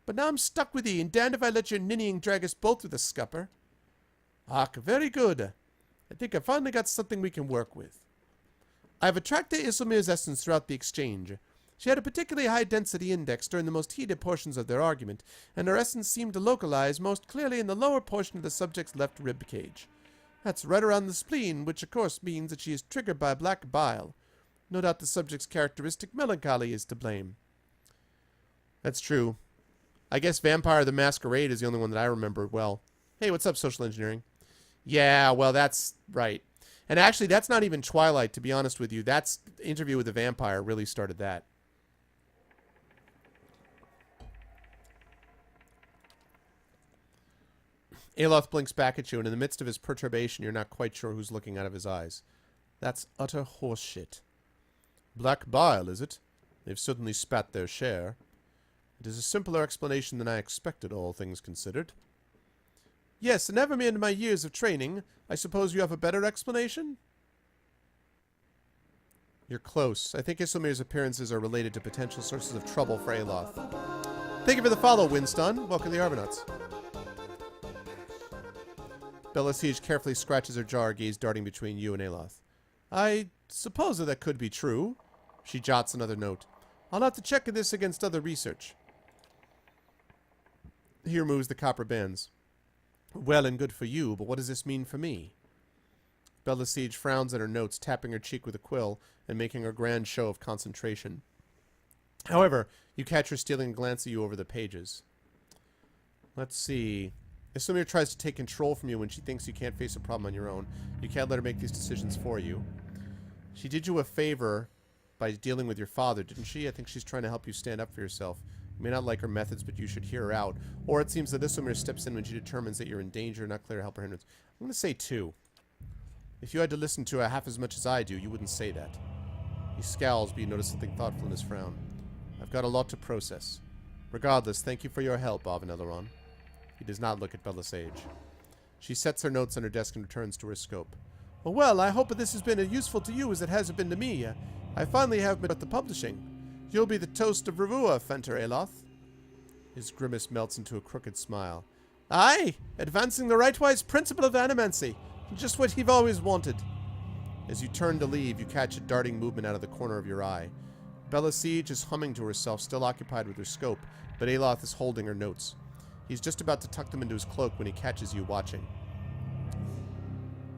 But now I'm stuck with ye, and damned if I let your ninnying drag us both with a scupper. Ach, very good. I think I finally got something we can work with. I've attracted Isilmir's essence throughout the exchange. She had a particularly high density index during the most heated portions of their argument, and her essence seemed to localize most clearly in the lower portion of the subject's left rib cage. That's right around the spleen, which of course means that she is triggered by black bile. No doubt the subject's characteristic melancholy is to blame. That's true. I guess Vampire the Masquerade is the only one that I remember well. Hey, what's up, Social Engineering? Yeah, well, that's right. And actually, that's not even Twilight, to be honest with you. That's Interview with the Vampire really started that. Aloth blinks back at you, and in the midst of his perturbation, you're not quite sure who's looking out of his eyes. That's utter horseshit. Black bile, is it? They've certainly spat their share. It is a simpler explanation than I expected, all things considered. Yes, and never in my years of training, I suppose you have a better explanation? You're close. I think Isilmir's appearances are related to potential sources of trouble for Aloth. Thank you for the follow, Winston. Welcome to the Arbonauts. Belisage carefully scratches her jaw, gaze darting between you and Aloth. I suppose that could be true. She jots another note. I'll have to check this against other research. He removes the copper bands. Well and good for you, but what does this mean for me? Belisage frowns at her notes, tapping her cheek with a quill and making a grand show of concentration. However, you catch her stealing a glance at you over the pages. Let's see. Isilmir tries to take control from you when she thinks you can't face a problem on your own. You can't let her make these decisions for you. She did you a favor by dealing with your father, didn't she? I think she's trying to help you stand up for yourself. You may not like her methods, but you should hear her out. Or it seems that Isilmir steps in when she determines that you're in danger, not clear help or hindrance. I'm going to say 2. If you had to listen to her half as much as I do, you wouldn't say that. He scowls, but you notice something thoughtful in his frown. I've got a lot to process. Regardless, thank you for your help, Aveneleron. He does not look at Belisage. She sets her notes on her desk and returns to her scope. Well, I hope this has been as useful to you as it has been to me. I finally have met the publishing. You'll be the toast of Revua, Fenter Aloth. His grimace melts into a crooked smile. Aye, advancing the rightwise principle of animancy. Just what he've always wanted. As you turn to leave, you catch a darting movement out of the corner of your eye. Bella Siege is humming to herself, still occupied with her scope, but Aloth is holding her notes. He's just about to tuck them into his cloak when he catches you watching.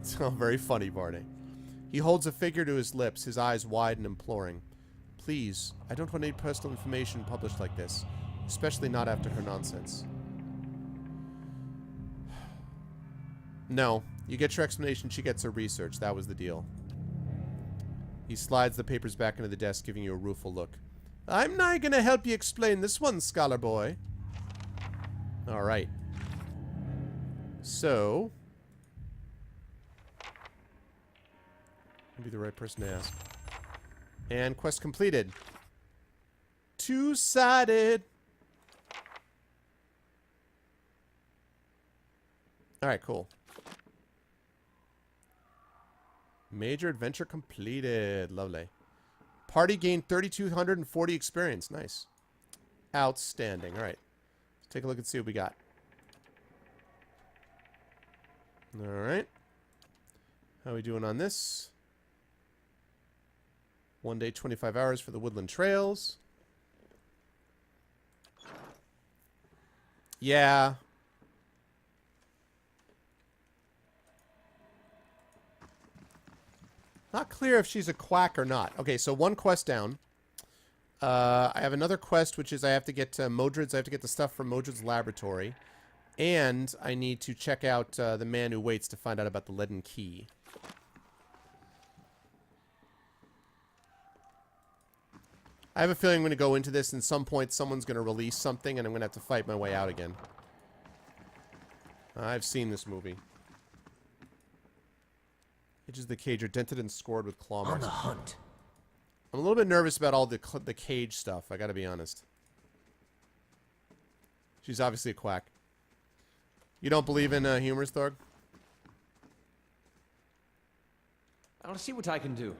It's all very funny, Barney. He holds a figure to his lips, his eyes wide and imploring. Please, I don't want any personal information published like this, especially not after her nonsense. No, you get your explanation, she gets her research. That was the deal. He slides the papers back into the desk, giving you a rueful look. I'm not gonna help you explain this one, scholar boy. Alright. So... I'll be the right person to ask. And quest completed. Two-sided. Alright, cool. Major adventure completed. Lovely. Party gained 3,240 experience. Nice. Outstanding. Alright. Let's take a look and see what we got. Alright. How are we doing on this? 1 day, 25 hours for the Woodland Trails. Yeah. Not clear if she's a quack or not. Okay, so one quest down. I have another quest, which is I have to get Modred's. I have to get the stuff from Modred's laboratory. And I need to check out the man who waits to find out about the leaden key. I have a feeling I'm going to go into this, and at some point someone's going to release something, and I'm going to have to fight my way out again. I've seen this movie. Edges of the cage are dented and scored with claw marks. On the hunt. I'm a little bit nervous about all the cage stuff, I gotta be honest. She's obviously a quack. You don't believe in humors, Thorg? I'll see what I can do.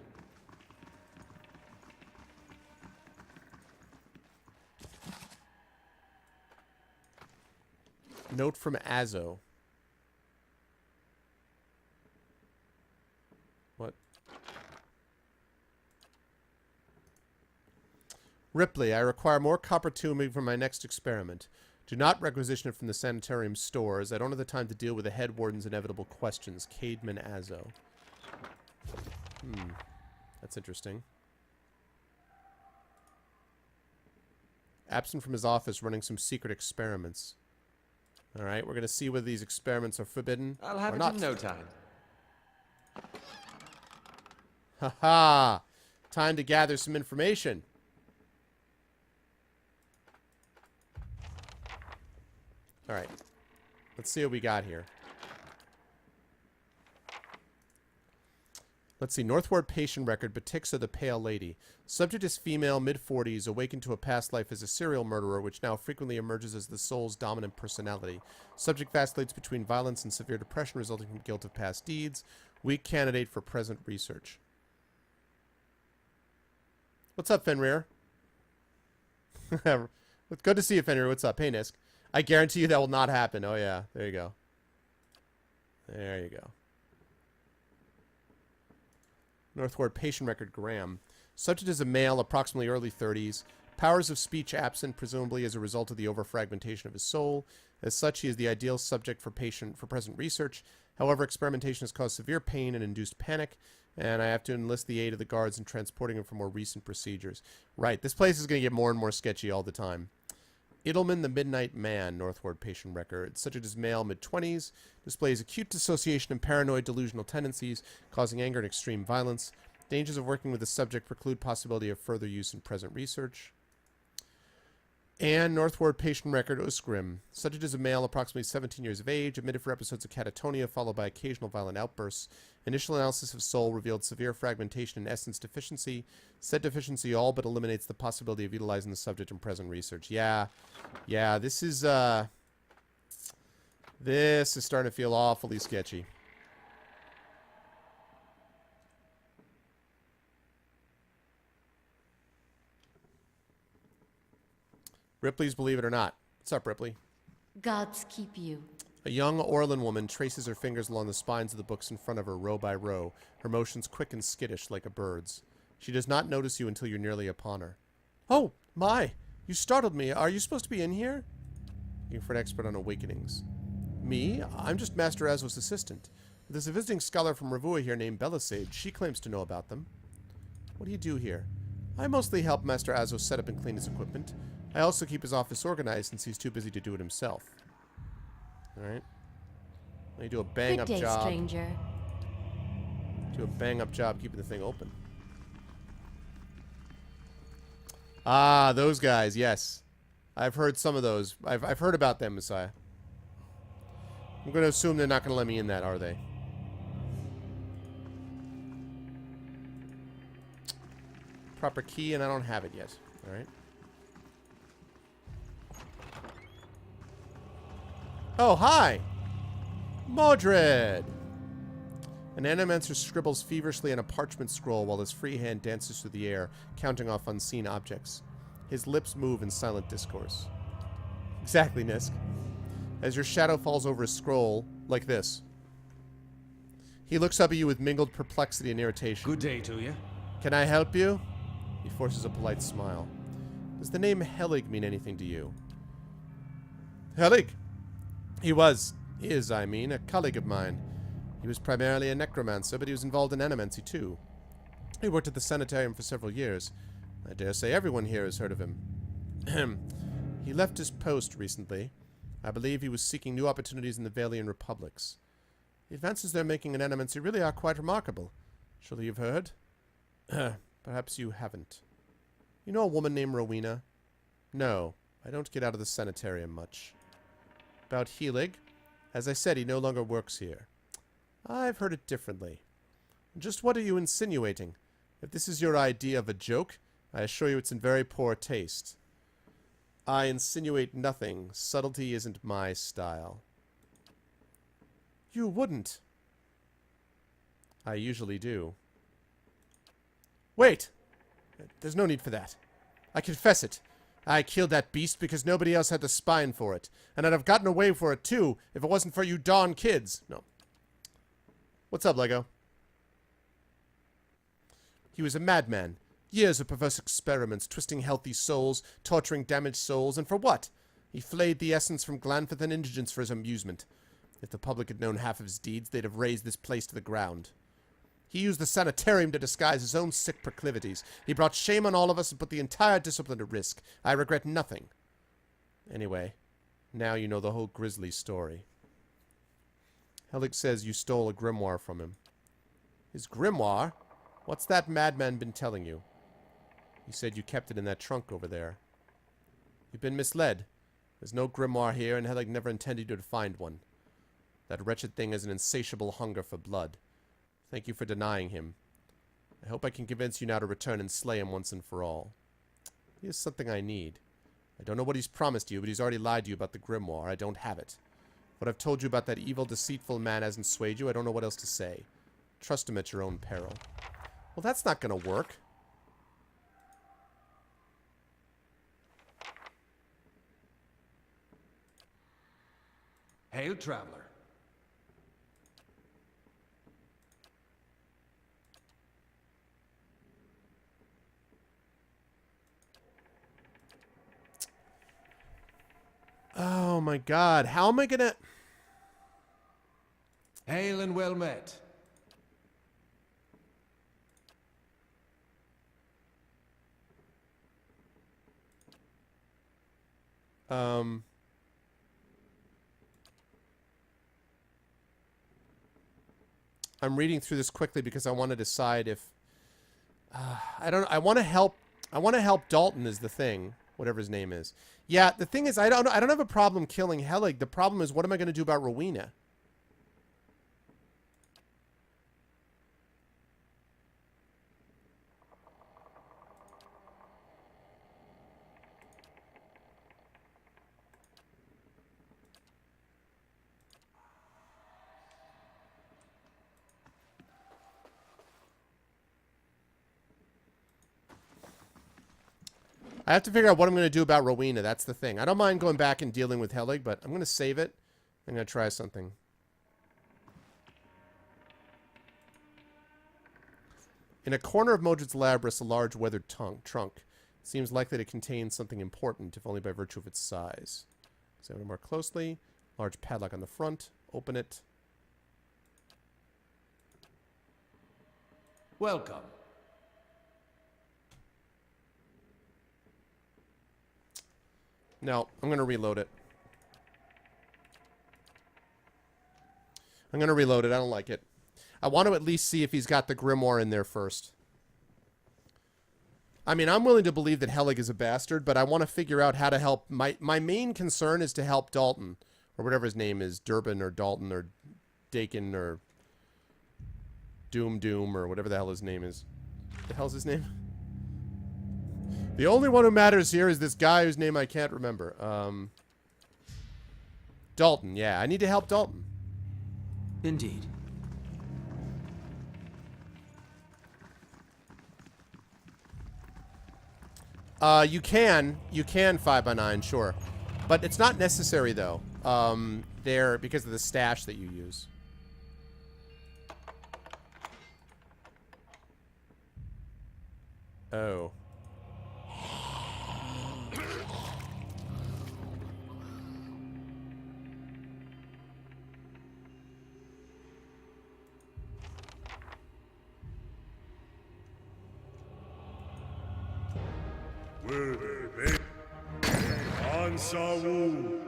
Note from Azo. What? Ripley, I require more copper tubing for my next experiment. Do not requisition it from the sanitarium stores. I don't have the time to deal with the head warden's inevitable questions. Cademan Azo. That's interesting. Absent from his office, running some secret experiments. Alright, we're going to see whether these experiments are forbidden I'll have or it not. in no time. Haha! Time to gather some information. Alright. Let's see what we got here. Let's see. Northward patient record, Batixa the Pale Lady. Subject is female, mid-40s, awakened to a past life as a serial murderer, which now frequently emerges as the soul's dominant personality. Subject vacillates between violence and severe depression resulting from guilt of past deeds. Weak candidate for present research. What's up, Fenrir? Good to see you, Fenrir. What's up? Hey, Nisk. I guarantee you that will not happen. Oh, yeah. There you go. There you go. Northward patient record, Graham. Subject is a male, approximately early 30s. Powers of speech absent, presumably as a result of the overfragmentation of his soul. As such, he is the ideal subject for present research. However, experimentation has caused severe pain and induced panic, and I have to enlist the aid of the guards in transporting him for more recent procedures. Right, this place is going to get more and more sketchy all the time. Idelman the Midnight Man, Northward patient record. Subject is male, mid-20s. Displays acute dissociation and paranoid delusional tendencies, causing anger and extreme violence. Dangers of working with the subject preclude possibility of further use in present research. And Northward patient record, Usgrim. Subject is a male, approximately 17 years of age, admitted for episodes of catatonia, followed by occasional violent outbursts. Initial analysis of soul revealed severe fragmentation and essence deficiency. Said deficiency all but eliminates the possibility of utilizing the subject in present research. Yeah, this is starting to feel awfully sketchy. Ripley's Believe It or Not. What's up, Ripley? Gods keep you. A young Orlan woman traces her fingers along the spines of the books in front of her row by row, her motions quick and skittish like a bird's. She does not notice you until you're nearly upon her. Oh, my! You startled me. Are you supposed to be in here? Looking for an expert on awakenings. Me? I'm just Master Azos' assistant. There's a visiting scholar from Ravua here named Belisade. She claims to know about them. What do you do here? I mostly help Master Azos set up and clean his equipment. I also keep his office organized since he's too busy to do it himself. Alright. Let me do a bang-up Good day, job. stranger. Do a bang-up job keeping the thing open. Ah, those guys, yes. I've heard some of those. I've heard about them, Messiah. I'm going to assume they're not going to let me in that, are they? Proper key, and I don't have it yet. Alright. Oh, hi! Mordred! An animancer scribbles feverishly on a parchment scroll while his free hand dances through the air, counting off unseen objects. His lips move in silent discourse. Exactly, Nisk. As your shadow falls over his scroll, like this. He looks up at you with mingled perplexity and irritation. Good day to you. Can I help you? He forces a polite smile. Does the name Helig mean anything to you? Helig? He is, a colleague of mine. He was primarily a necromancer, but he was involved in animancy too. He worked at the sanitarium for several years. I dare say everyone here has heard of him. He left his post recently. I believe he was seeking new opportunities in the Valian Republics. The advances they're making in animancy really are quite remarkable. Surely you've heard? Perhaps you haven't. You know a woman named Rowena? No, I don't get out of the sanitarium much. About Helig? As I said, he no longer works here. I've heard it differently. Just what are you insinuating? If this is your idea of a joke, I assure you it's in very poor taste. I insinuate nothing. Subtlety isn't my style. You wouldn't. I usually do. Wait! There's no need for that. I confess it. I killed that beast because nobody else had the spine for it. And I'd have gotten away for it too if it wasn't for you darn kids. No. What's up, Lego? He was a madman. Years of perverse experiments, twisting healthy souls, torturing damaged souls, and for what? He flayed the essence from Glanfith and indigents for his amusement. If the public had known half of his deeds, they'd have razed this place to the ground. He used the sanitarium to disguise his own sick proclivities. He brought shame on all of us and put the entire discipline at risk. I regret nothing. Anyway, now you know the whole grisly story. Helig says you stole a grimoire from him. His grimoire? What's that madman been telling you? He said you kept it in that trunk over there. You've been misled. There's no grimoire here, and Helig never intended you to find one. That wretched thing has an insatiable hunger for blood. Thank you for denying him. I hope I can convince you now to return and slay him once and for all. He has something I need. I don't know what he's promised you, but he's already lied to you about the grimoire. I don't have it. What I've told you about that evil, deceitful man hasn't swayed you. I don't know what else to say. Trust him at your own peril. Well, that's not going to work. Hail, traveler. Oh my god, how am I gonna... Hail and well met. I'm reading through this quickly because I want to decide if... I want to help Dalton is the thing. Whatever his name is. Yeah, the thing is, I don't have a problem killing Helig. The problem is, what am I going to do about Rowena? I have to figure out what I'm going to do about Rowena. That's the thing. I don't mind going back and dealing with Helig, but I'm going to save it. I'm going to try something. In a corner of Modred's lab rests a large weathered trunk. It seems likely to contain something important, if only by virtue of its size. Examine it more closely. Large padlock on the front. Open it. Welcome. No, I'm going to reload it. I'm going to reload it. I don't like it. I want to at least see if he's got the Grimoire in there first. I mean, I'm willing to believe that Helig is a bastard, but I want to figure out how to help. My main concern is to help Dalton, or whatever his name is, Durbin or Dalton or Dakin or Doom or whatever the hell his name is. The hell's his name? The only one who matters here is this guy whose name I can't remember. Dalton, yeah. I need to help Dalton. Indeed. You can 5x9, sure. But it's not necessary, though. There, because of the stash that you use. Oh. Ansawu.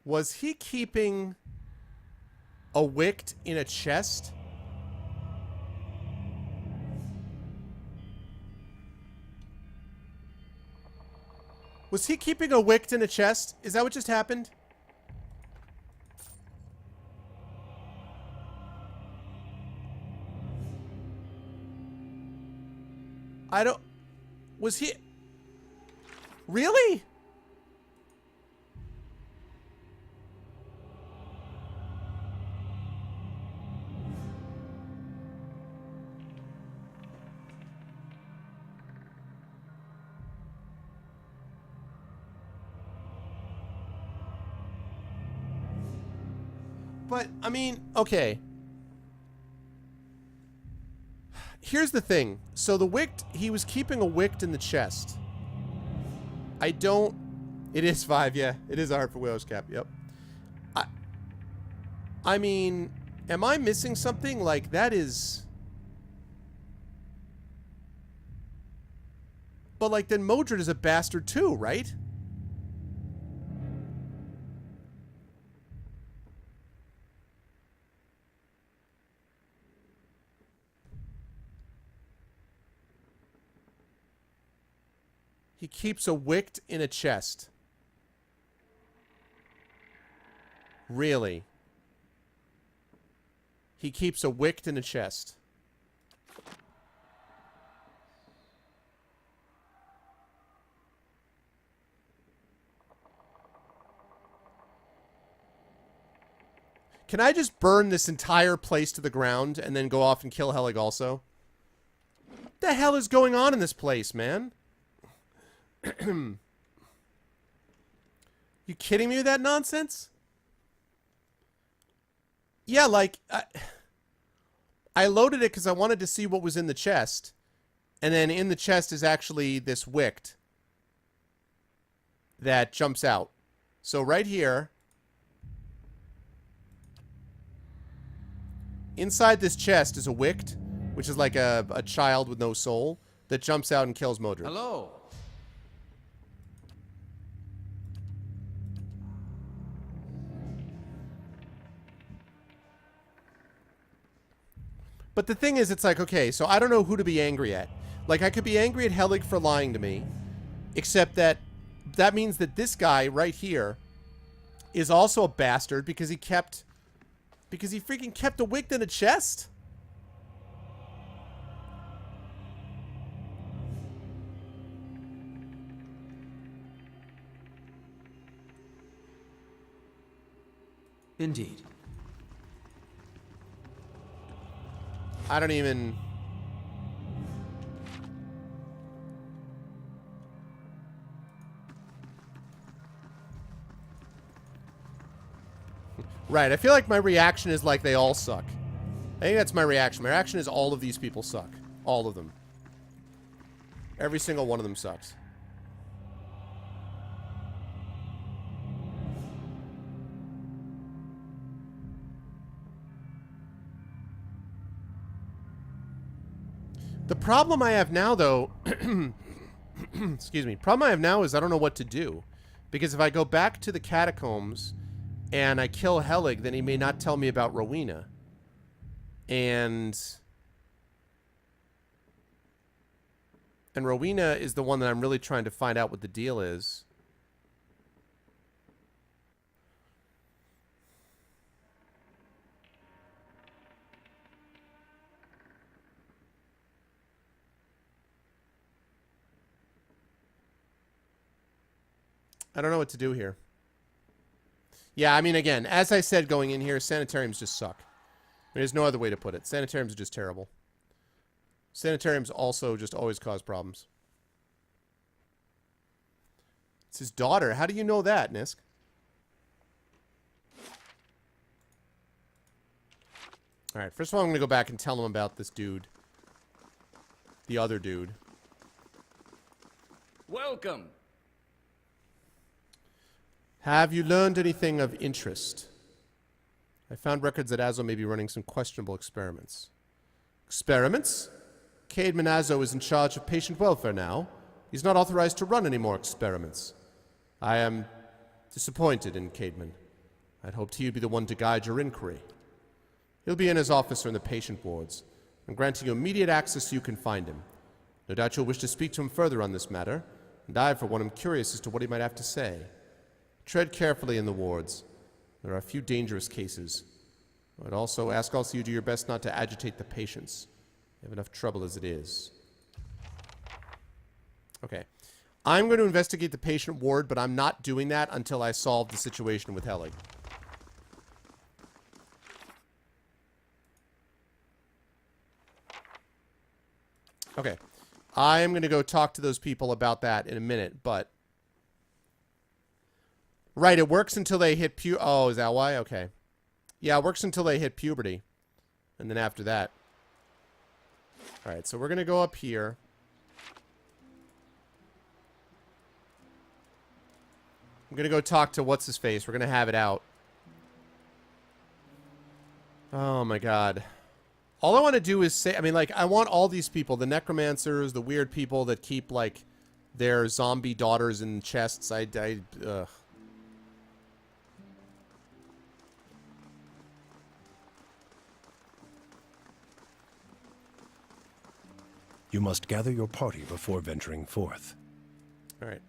Was he keeping a wict in a chest? Was he keeping a wict in a chest? Is that what just happened? I don't... Was he... Really? But, I mean, okay. Here's the thing. So the wict, he was keeping a wict in the chest. I don't... It is 5, yeah. It is hard for Whale's Cap, yep. I mean, am I missing something? Like, that is... But, like, then Modred is a bastard too, right? He keeps a wict in a chest. Really? He keeps a wict in a chest. Can I just burn this entire place to the ground and then go off and kill Helig also? What the hell is going on in this place, man? You kidding me with that nonsense? Yeah, like, I loaded it because I wanted to see what was in the chest. And then in the chest is actually this wict that jumps out. So right here, inside this chest is a wict, which is like a child with no soul, that jumps out and kills Modred. Hello. But the thing is, it's like, okay, so I don't know who to be angry at. Like, I could be angry at Helig for lying to me, except that that means that this guy right here is also a bastard because he kept Because he freaking kept a wick in a chest? Indeed. I don't even... Right, I feel like my reaction is like they all suck. I think that's my reaction. My reaction is all of these people suck. All of them. Every single one of them sucks. The problem I have now, though... excuse me. Problem I have now is I don't know what to do. Because if I go back to the catacombs... and I kill Helig, then he may not tell me about Rowena. And Rowena is the one that I'm really trying to find out what the deal is. I don't know what to do here. Yeah, I mean, again, as I said going in here, sanitariums just suck. There's no other way to put it. Sanitariums are just terrible. Sanitariums also just always cause problems. It's his daughter. How do you know that, Nisk? Alright, first of all, I'm going to go back and tell him about this dude. The other dude. Welcome. Have you learned anything of interest? I found records that Azo may be running some questionable experiments. Experiments? Caedmon Azo is in charge of patient welfare now. He's not authorized to run any more experiments. I am disappointed in Caedmon. I'd hoped he would be the one to guide your inquiry. He'll be in his office or in the patient wards. I'm granting you immediate access so you can find him. No doubt you'll wish to speak to him further on this matter, and I, for one, am curious as to what he might have to say. Tread carefully in the wards. There are a few dangerous cases. I'd also ask you to do your best not to agitate the patients. You have enough trouble as it is. Okay. I'm going to investigate the patient ward, but I'm not doing that until I solve the situation with Helig. Okay. I am going to go talk to those people about that in a minute, but... Right, it works until they hit oh, is that why? Okay. Yeah, it works until they hit puberty. And then after that. Alright, so we're going to go up here. I'm going to go talk to what's-his-face. We're going to have it out. Oh, my God. All I want to do is say... I mean, like, I want all these people. The necromancers, the weird people that keep, like, their zombie daughters in chests. Ugh. You must gather your party before venturing forth. All right.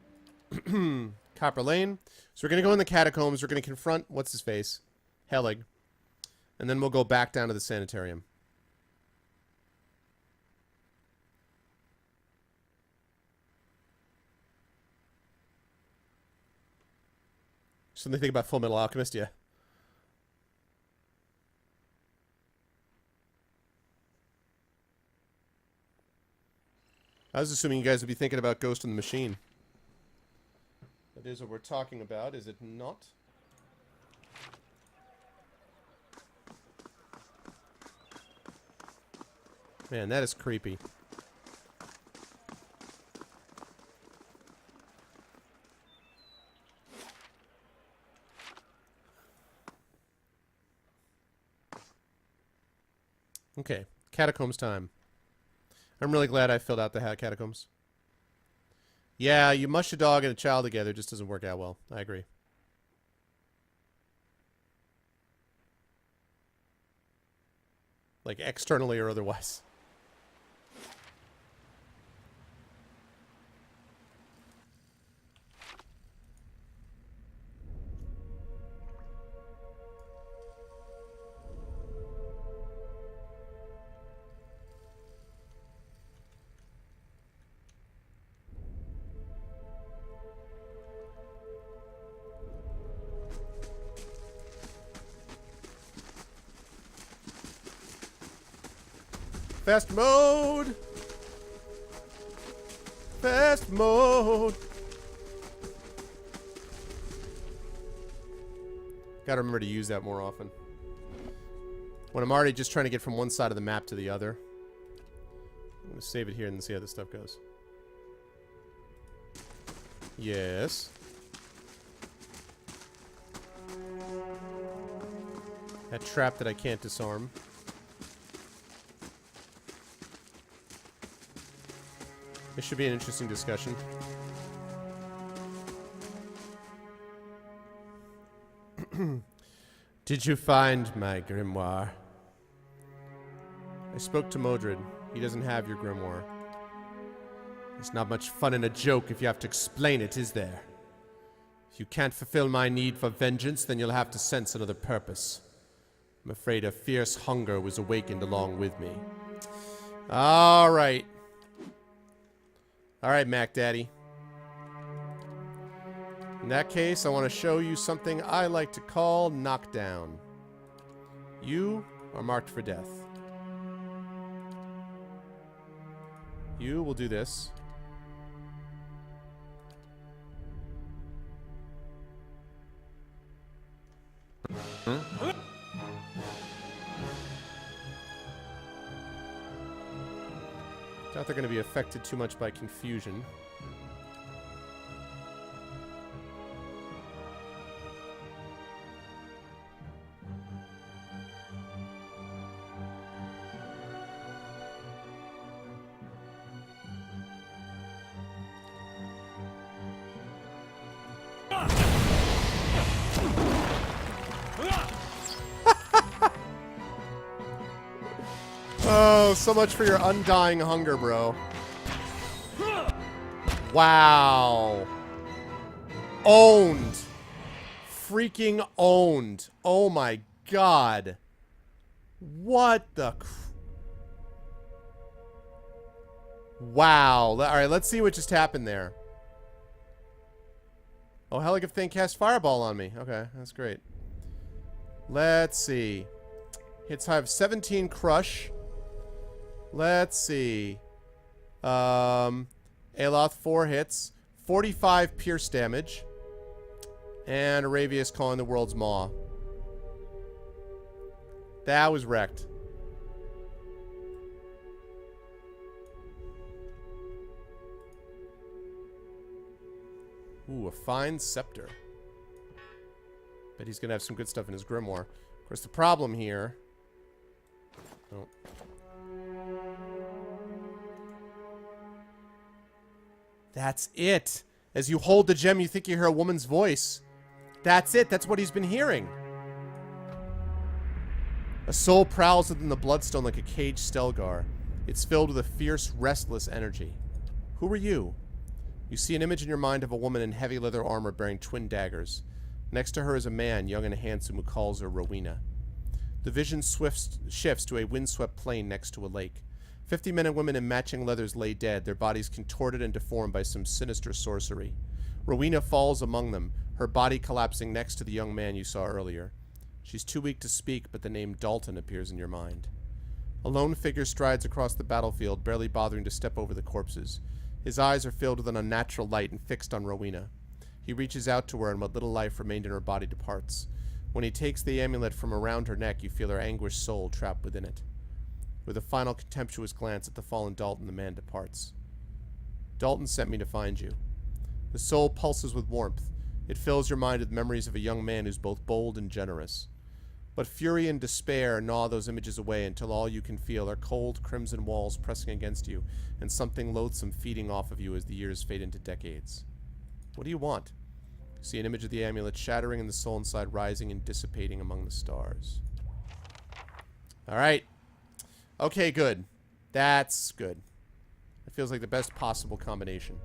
Copper Lane. So we're going to go in the catacombs. We're going to confront what's-his-face? Helig. And then we'll go back down to the sanitarium. Something to think about Full Metal Alchemist, yeah. I was assuming you guys would be thinking about Ghost in the Machine. That is what we're talking about, is it not? Man, that is creepy. Okay, catacombs time. I'm really glad I filled out the catacombs. Yeah, you mush a dog and a child together just doesn't work out well. I agree. Like, externally or otherwise. Fast mode. Fast mode. Gotta remember to use that more often. When I'm already just trying to get from one side of the map to the other. I'm gonna save it here and see how this stuff goes. Yes. That trap that I can't disarm. This should be an interesting discussion. Did you find my grimoire? I spoke to Modred. He doesn't have your grimoire. There's not much fun in a joke if you have to explain it, is there? If you can't fulfill my need for vengeance, then you'll have to sense another purpose. I'm afraid a fierce hunger was awakened along with me. Alright. Alright, Mac Daddy. In that case, I want to show you something I like to call knockdown. You are marked for death. You will do this. Doubt they're going to be affected too much by confusion. Oh, so much for your undying hunger, bro. Wow. Owned. Freaking owned. Oh my god. What the... Wow. Alright, let's see what just happened there. Oh, Heligoth thing cast Fireball on me. Okay, that's great. Let's see. Hits high of 17 Crush. Let's see. Aloth 4 hits. 45 pierce damage. And Aravius calling the world's maw. That was wrecked. Ooh, a fine scepter. Bet he's gonna have some good stuff in his grimoire. Of course, the problem here... Oh. That's it. As you hold the gem, you think you hear a woman's voice. That's it. That's what he's been hearing. A soul prowls within the bloodstone like a caged Stelgar. It's filled with a fierce, restless energy. Who are you? You see an image in your mind of a woman in heavy leather armor bearing twin daggers. Next to her is a man, young and handsome, who calls her Rowena. The vision shifts to a windswept plain next to a lake. 50 men and women in matching leathers lay dead, their bodies contorted and deformed by some sinister sorcery. Rowena falls among them, her body collapsing next to the young man you saw earlier. She's too weak to speak, but the name Dalton appears in your mind. A lone figure strides across the battlefield, barely bothering to step over the corpses. His eyes are filled with an unnatural light and fixed on Rowena. He reaches out to her, and what little life remained in her body departs. When he takes the amulet from around her neck, you feel her anguished soul trapped within it. With a final contemptuous glance at the fallen Dalton, the man departs. Dalton sent me to find you. The soul pulses with warmth. It fills your mind with memories of a young man who's both bold and generous. But fury and despair gnaw those images away until all you can feel are cold, crimson walls pressing against you, and something loathsome feeding off of you as the years fade into decades. What do you want? You see an image of the amulet shattering and the soul inside rising and dissipating among the stars. Alright. Okay, good. That's good. It feels like the best possible combination.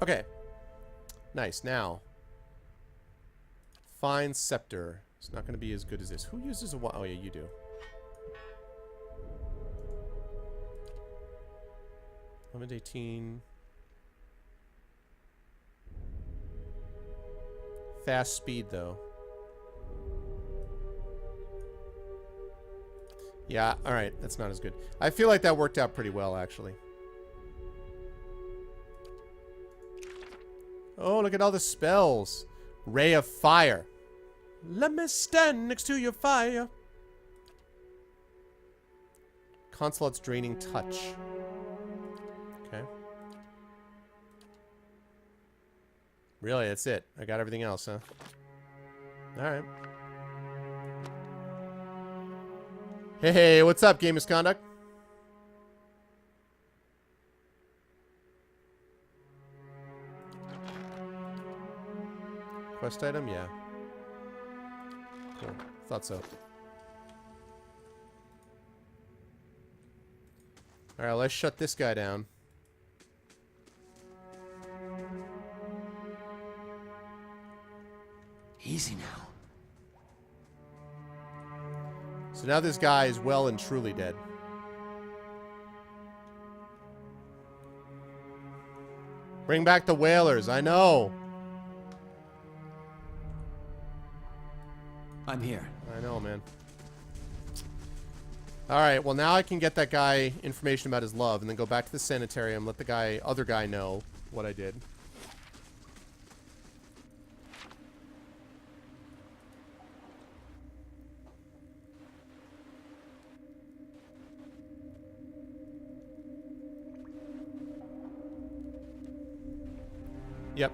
Okay. Nice. Now, fine scepter. It's not going to be as good as this. Who uses a... Oh, yeah, you do. Limit 18. Fast speed, though. Yeah, alright. That's not as good. I feel like that worked out pretty well, actually. Oh, look at all the spells. Ray of Fire. Let me stand next to your fire. Consulat's Draining Touch. Okay. Really, that's it. I got everything else, huh? Alright. Hey, what's up, Game Misconduct? Quest item? Yeah. Cool. Thought so. Alright, let's shut this guy down. Easy now. So now this guy is well and truly dead. Bring back the whalers, I know. I'm here. I know, man. Alright, well now I can get that guy information about his love and then go back to the sanitarium, let the other guy know what I did. Yep.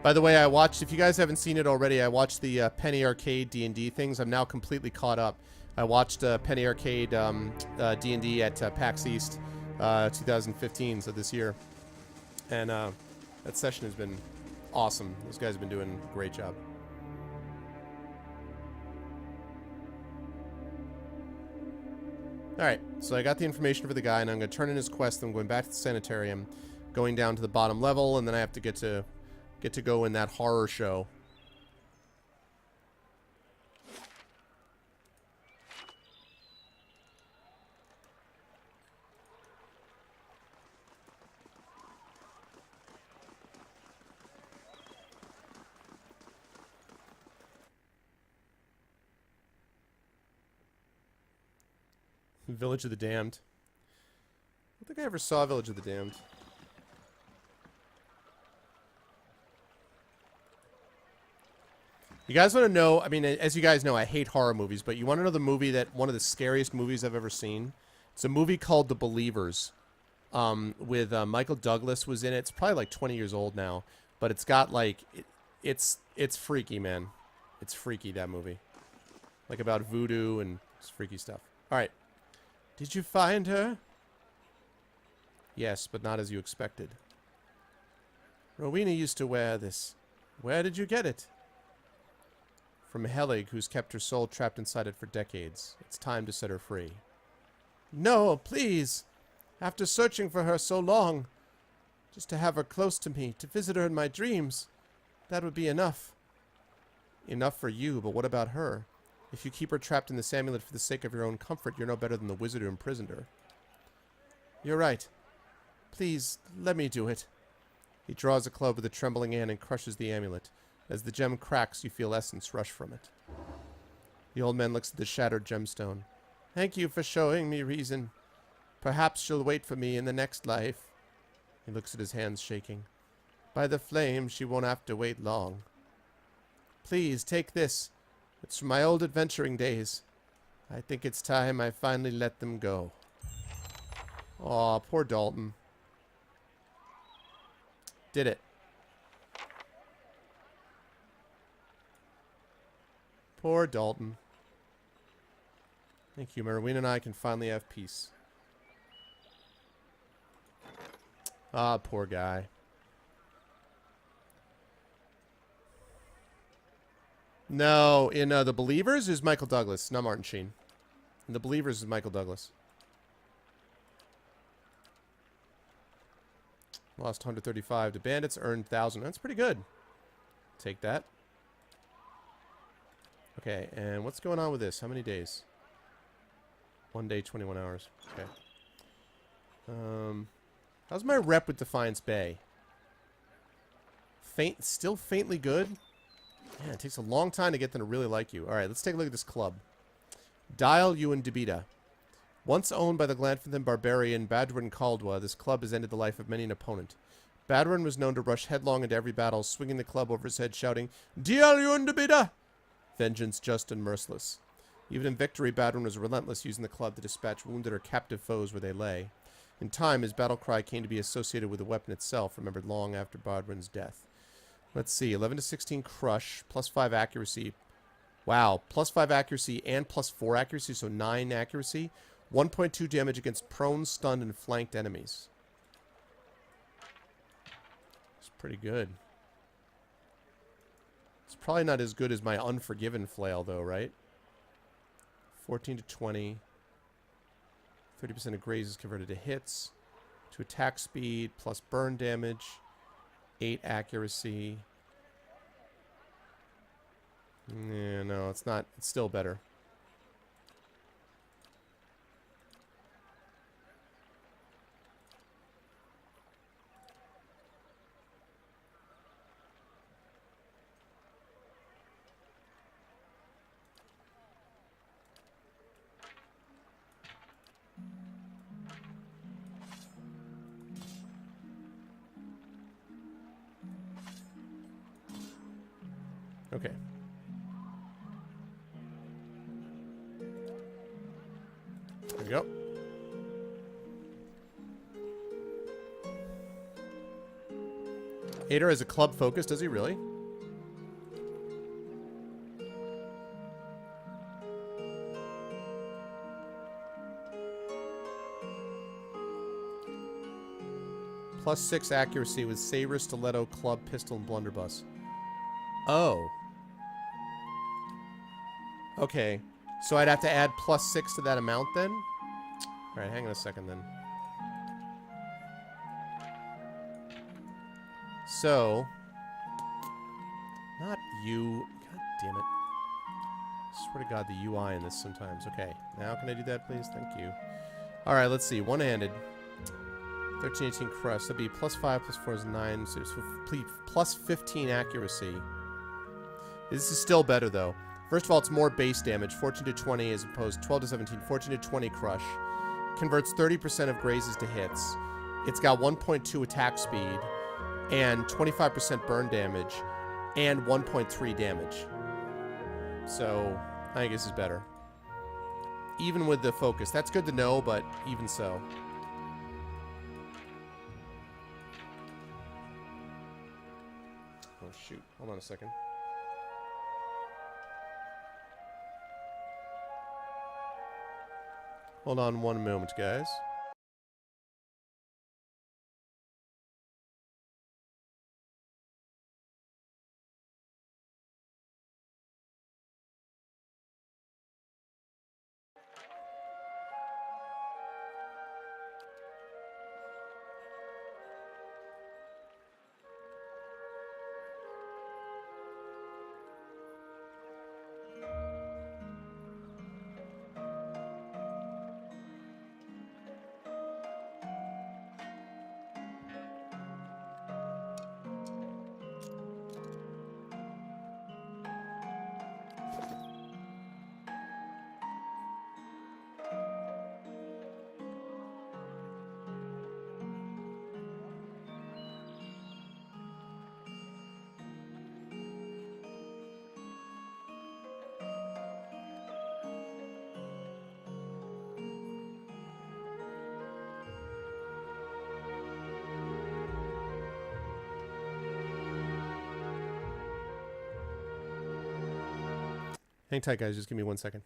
By the way, I watched, if you guys haven't seen it already, I watched the Penny Arcade D&D things. I'm now completely caught up. I watched Penny Arcade D&D at PAX East 2015, so this year. And that session has been awesome. Those guys have been doing a great job. Alright, so I got the information for the guy, and I'm going to turn in his quest. I'm going back to the sanitarium, going down to the bottom level, and then I have to get to go in that horror show. Village of the Damned. I don't think I ever saw Village of the Damned. You guys want to know, I mean, as you guys know, I hate horror movies, but you want to know the movie that, one of the scariest movies I've ever seen? It's a movie called The Believers, with Michael Douglas was in it. It's probably like 20 years old now, but it's got like, it's freaky, man. It's freaky, that movie. Like about voodoo and it's freaky stuff. Alright. Did you find her? Yes, but not as you expected. Rowena used to wear this. Where did you get it? From Helig, who's kept her soul trapped inside it for decades. It's time to set her free. No, please! After searching for her so long, just to have her close to me, to visit her in my dreams, that would be enough. Enough for you, but what about her? If you keep her trapped in this amulet for the sake of your own comfort, you're no better than the wizard who imprisoned her. You're right. Please, let me do it. He draws a club with a trembling hand and crushes the amulet. As the gem cracks, you feel essence rush from it. The old man looks at the shattered gemstone. Thank you for showing me reason. Perhaps she'll wait for me in the next life. He looks at his hands shaking. By the flame, she won't have to wait long. Please, take this. It's from my old adventuring days. I think it's time I finally let them go. Aw, poor Dalton. Did it. Poor Dalton. Thank you, Merwin and I can finally have peace. Ah, poor guy. No, in The Believers is Michael Douglas, not Martin Sheen. In The Believers is Michael Douglas. Lost 135 to bandits, earned 1,000. That's pretty good. Take that. Okay, and what's going on with this? How many days? 1 day, 21 hours. Okay. How's my rep with Defiance Bay? Still faintly good? Man, it takes a long time to get them to really like you. Alright, let's take a look at this club. Dial Ewan Debita. Once owned by the Glanfanthan barbarian Badwin Caldwa, this club has ended the life of many an opponent. Badwin was known to rush headlong into every battle, swinging the club over his head, shouting, Dial Ewan Debita! Vengeance just and merciless. Even in victory, Badwin was relentless, using the club to dispatch wounded or captive foes where they lay. In time, his battle cry came to be associated with the weapon itself, remembered long after Badwin's death. Let's see, 11 to 16 crush, plus 5 accuracy. Wow, plus 5 accuracy and plus 4 accuracy, so 9 accuracy. 1.2 damage against prone, stunned, and flanked enemies. It's pretty good. It's probably not as good as my Unforgiven flail, though, right? 14 to 20. 30% of graze is converted to hits. To attack speed, plus burn damage. 8 accuracy. Yeah, no, it's not. It's still better. Okay. There we go. Ader has a club focus, does he really? Plus 6 accuracy with saber, stiletto, club, pistol, and blunderbuss. Oh. Okay. So I'd have to add plus 6 to that amount then? Alright, hang on a second then. So. Not you. God damn it. I swear to God, the UI in this sometimes. Okay. Now can I do that, please? Thank you. Alright, let's see. One-handed. 13, 18 crush. That'd be plus 5, plus 4 is 9. So it's plus 15 accuracy. This is still better, though. First of all, it's more base damage. 14 to 20 as opposed to 12 to 17. 14 to 20 crush. Converts 30% of grazes to hits. It's got 1.2 attack speed. And 25% burn damage. And 1.3 damage. So, I think this is better. Even with the focus. That's good to know, but even so. Oh, shoot. Hold on a second. Hold on one moment, guys. Hang tight, guys. Just give me 1 second.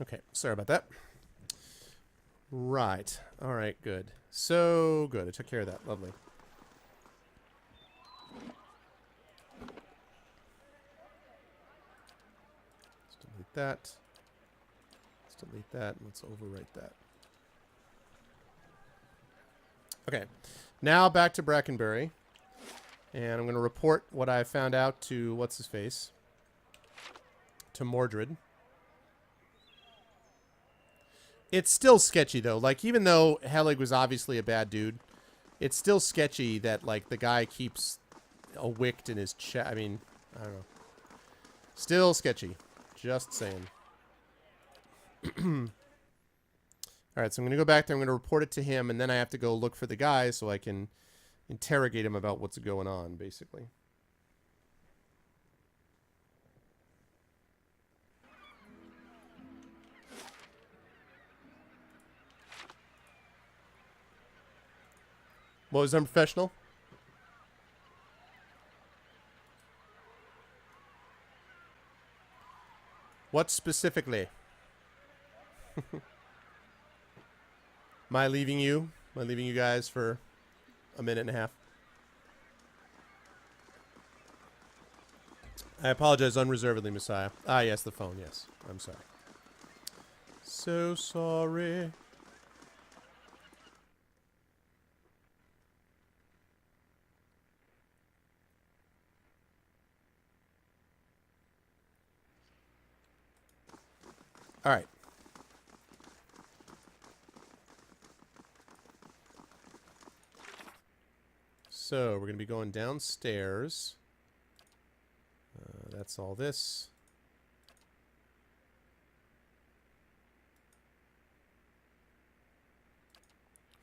Okay, sorry about that. Right. All right, good. So good. I took care of that. Lovely. Let's delete that. Let's delete that. Let's overwrite that. Okay. Now back to Brackenbury. And I'm going to report what I found out to what's-his-face. To Mordred. It's still sketchy, though. Like, even though Helig was obviously a bad dude, it's still sketchy that, like, the guy keeps a wicked in his chest. I mean, I don't know. Still sketchy. Just saying. Alright, so I'm going to go back there. I'm going to report it to him, and then I have to go look for the guy so I can interrogate him about what's going on, basically. What was unprofessional? What specifically? Am I leaving you? Am I leaving you guys for a minute and a half? I apologize unreservedly, Messiah. Ah, yes, the phone, yes. I'm sorry. So sorry. All right. So we're going to be going downstairs. That's all this.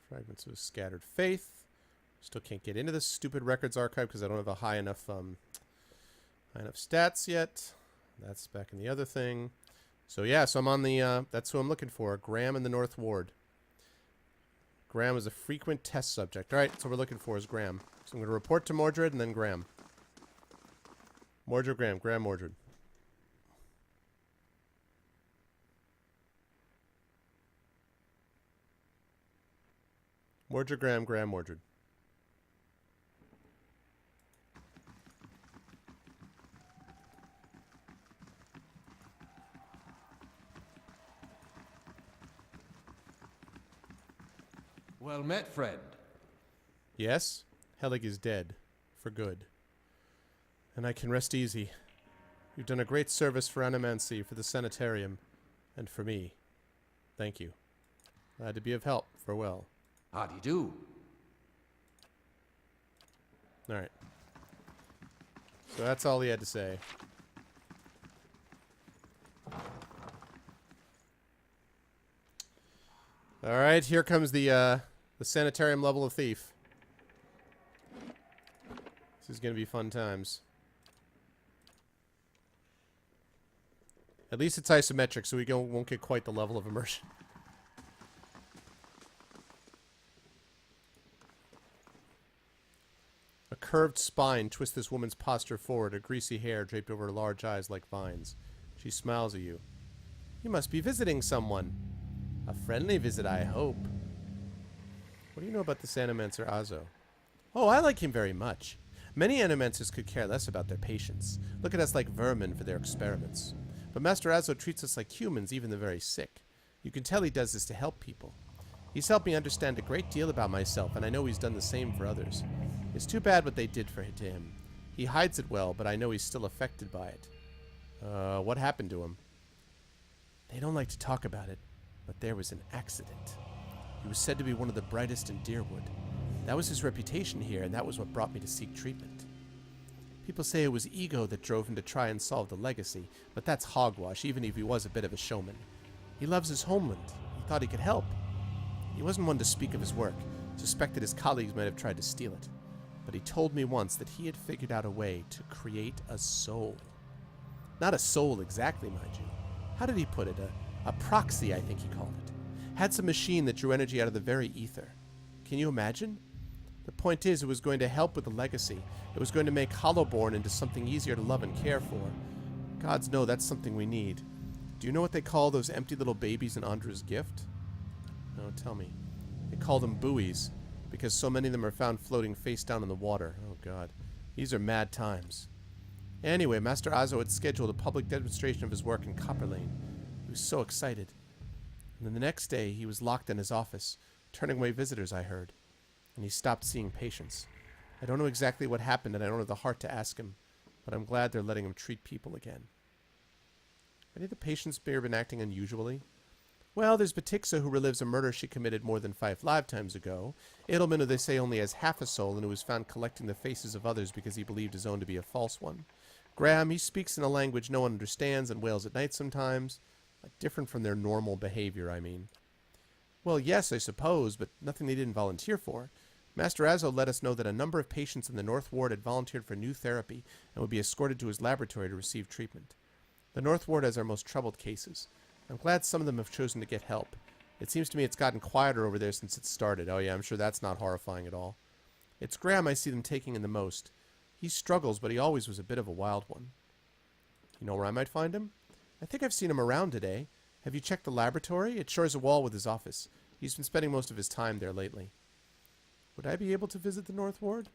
Fragments of a Scattered Faith. Still can't get into this stupid records archive because I don't have a high enough stats yet. That's back in the other thing. So yeah, so I'm on the, that's who I'm looking for. Graham in the North Ward. Graham is a frequent test subject. Alright, so what we're looking for is Graham. So I'm going to report to Mordred and then Graham. Mordred, Graham. Graham, Mordred. Mordred, Graham, Graham, Mordred. Well met, friend. Yes, Helig is dead. For good. And I can rest easy. You've done a great service for Animancy, for the sanitarium, and for me. Thank you. Glad to be of help. Farewell. How do you do? Alright. So that's all he had to say. Alright, here comes the sanitarium level of thief. This is going to be fun times. At least it's isometric, so we won't get quite the level of immersion. A curved spine twists this woman's posture forward, her greasy hair draped over her large eyes like vines. She smiles at you. You must be visiting someone. A friendly visit, I hope. What do you know about this Animancer Azo? Oh, I like him very much. Many Animancers could care less about their patients. Look at us like vermin for their experiments. But Master Azo treats us like humans, even the very sick. You can tell he does this to help people. He's helped me understand a great deal about myself, and I know he's done the same for others. It's too bad what they did to him. He hides it well, but I know he's still affected by it. What happened to him? They don't like to talk about it, but there was an accident. He was said to be one of the brightest in Deerwood. That was his reputation here, and that was what brought me to seek treatment. People say it was ego that drove him to try and solve the legacy, but that's hogwash, even if he was a bit of a showman. He loves his homeland. He thought he could help. He wasn't one to speak of his work, suspected his colleagues might have tried to steal it. But he told me once that he had figured out a way to create a soul. Not a soul exactly, mind you. How did he put it? A proxy, I think he called it. Had some machine that drew energy out of the very ether. Can you imagine? The point is, it was going to help with the legacy. It was going to make Hollowborn into something easier to love and care for. Gods know that's something we need. Do you know what they call those empty little babies in Andra's gift? No, tell me. They call them buoys, because so many of them are found floating face down in the water. Oh, God. These are mad times. Anyway, Master Azo had scheduled a public demonstration of his work in Copper Lane. He was so excited. And then the next day, he was locked in his office, turning away visitors, I heard. And he stopped seeing patients. I don't know exactly what happened, and I don't have the heart to ask him, but I'm glad they're letting him treat people again. Any of the patients may have been acting unusually? Well, there's Batixa, who relives a murder she committed more than 5 lifetimes ago. Edelman, who they say only has half a soul and who was found collecting the faces of others because he believed his own to be a false one. Graham, he speaks in a language no one understands and wails at night sometimes. Different from their normal behavior, I mean. Well, yes, I suppose, but nothing they didn't volunteer for. Master Azo let us know that a number of patients in the North Ward had volunteered for new therapy and would be escorted to his laboratory to receive treatment. The North Ward has our most troubled cases. I'm glad some of them have chosen to get help. It seems to me it's gotten quieter over there since it started. Oh yeah, I'm sure that's not horrifying at all. It's Graham I see them taking in the most. He struggles, but he always was a bit of a wild one. You know where I might find him? I think I've seen him around today. Have you checked the laboratory? It shares a wall with his office. He's been spending most of his time there lately. Would I be able to visit the North Ward?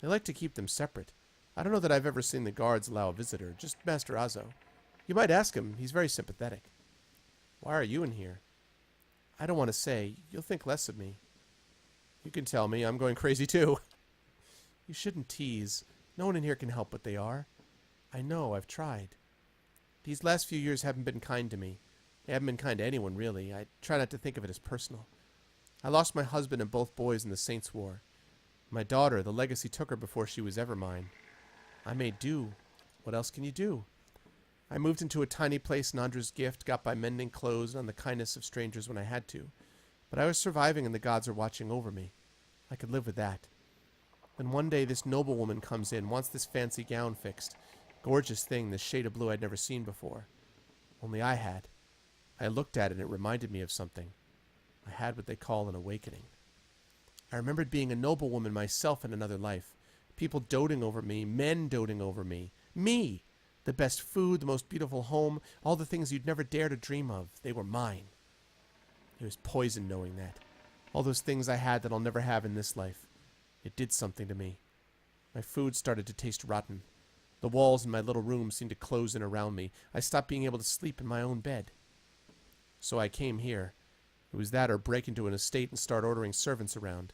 They like to keep them separate. I don't know that I've ever seen the guards allow a visitor, just Master Azo. You might ask him. He's very sympathetic. Why are you in here? I don't want to say. You'll think less of me. You can tell me. I'm going crazy too. You shouldn't tease. No one in here can help what they are. I know. I've tried. These last few years haven't been kind to me. They haven't been kind to anyone, really. I try not to think of it as personal. I lost my husband and both boys in the Saints' War. My daughter, the legacy took her before she was ever mine. I made do. What else can you do? I moved into a tiny place in Andra's gift, got by mending clothes and on the kindness of strangers when I had to. But I was surviving and the gods are watching over me. I could live with that. Then one day this noblewoman comes in, wants this fancy gown fixed. Gorgeous thing, this shade of blue I'd never seen before. Only I had. I looked at it and it reminded me of something. I had what they call an awakening. I remembered being a noblewoman myself in another life. People doting over me, men doting over me. Me! The best food, the most beautiful home, all the things you'd never dare to dream of. They were mine. It was poison knowing that. All those things I had that I'll never have in this life. It did something to me. My food started to taste rotten. The walls in my little room seemed to close in around me. I stopped being able to sleep in my own bed. So I came here. It was that or break into an estate and start ordering servants around.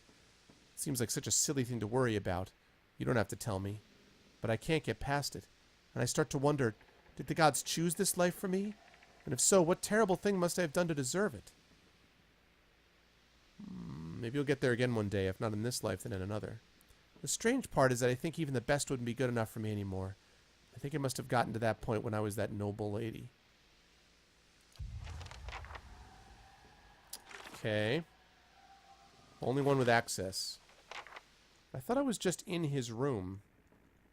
It seems like such a silly thing to worry about. You don't have to tell me. But I can't get past it. And I start to wonder, did the gods choose this life for me? And if so, what terrible thing must I have done to deserve it? Maybe you'll get there again one day, if not in this life, then in another. The strange part is that I think even the best wouldn't be good enough for me anymore. I think it must have gotten to that point when I was that noble lady. Okay. Only one with access. I thought I was just in his room.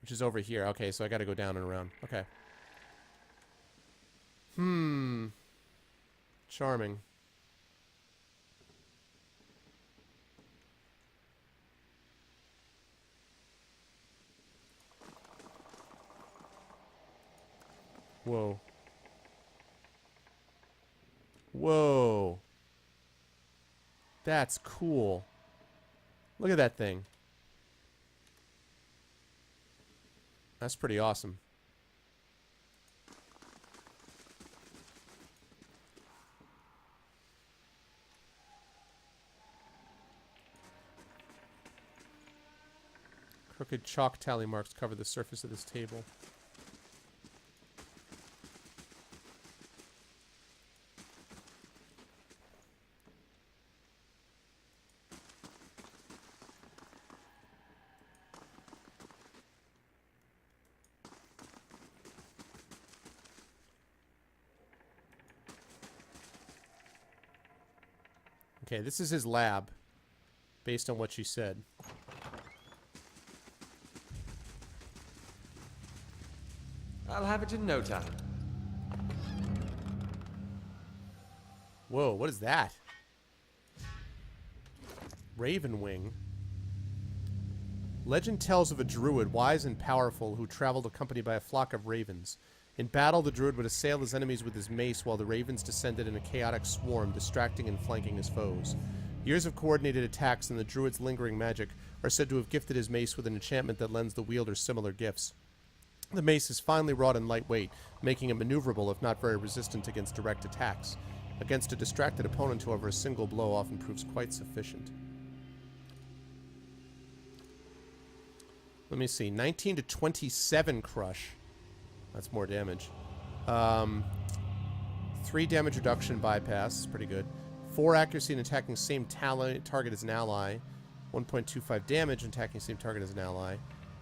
Which is over here. Okay, so I gotta go down and around. Okay. Charming. Whoa. Whoa. That's cool. Look at that thing. That's pretty awesome. Crooked chalk tally marks cover the surface of this table. Okay, this is his lab, based on what she said. I'll have it in no time. Whoa, what is that? Ravenwing. Legend tells of a druid, wise and powerful, who traveled accompanied by a flock of ravens. In battle, the druid would assail his enemies with his mace while the ravens descended in a chaotic swarm, distracting and flanking his foes. Years of coordinated attacks and the druid's lingering magic are said to have gifted his mace with an enchantment that lends the wielder similar gifts. The mace is finely wrought and lightweight, making it maneuverable if not very resistant against direct attacks. Against a distracted opponent, however, a single blow often proves quite sufficient. Let me see. 19 to 27 crush. That's more damage. 3 damage reduction bypass. Pretty good. 4 accuracy in attacking same target as an ally. 1.25 damage in attacking same target as an ally.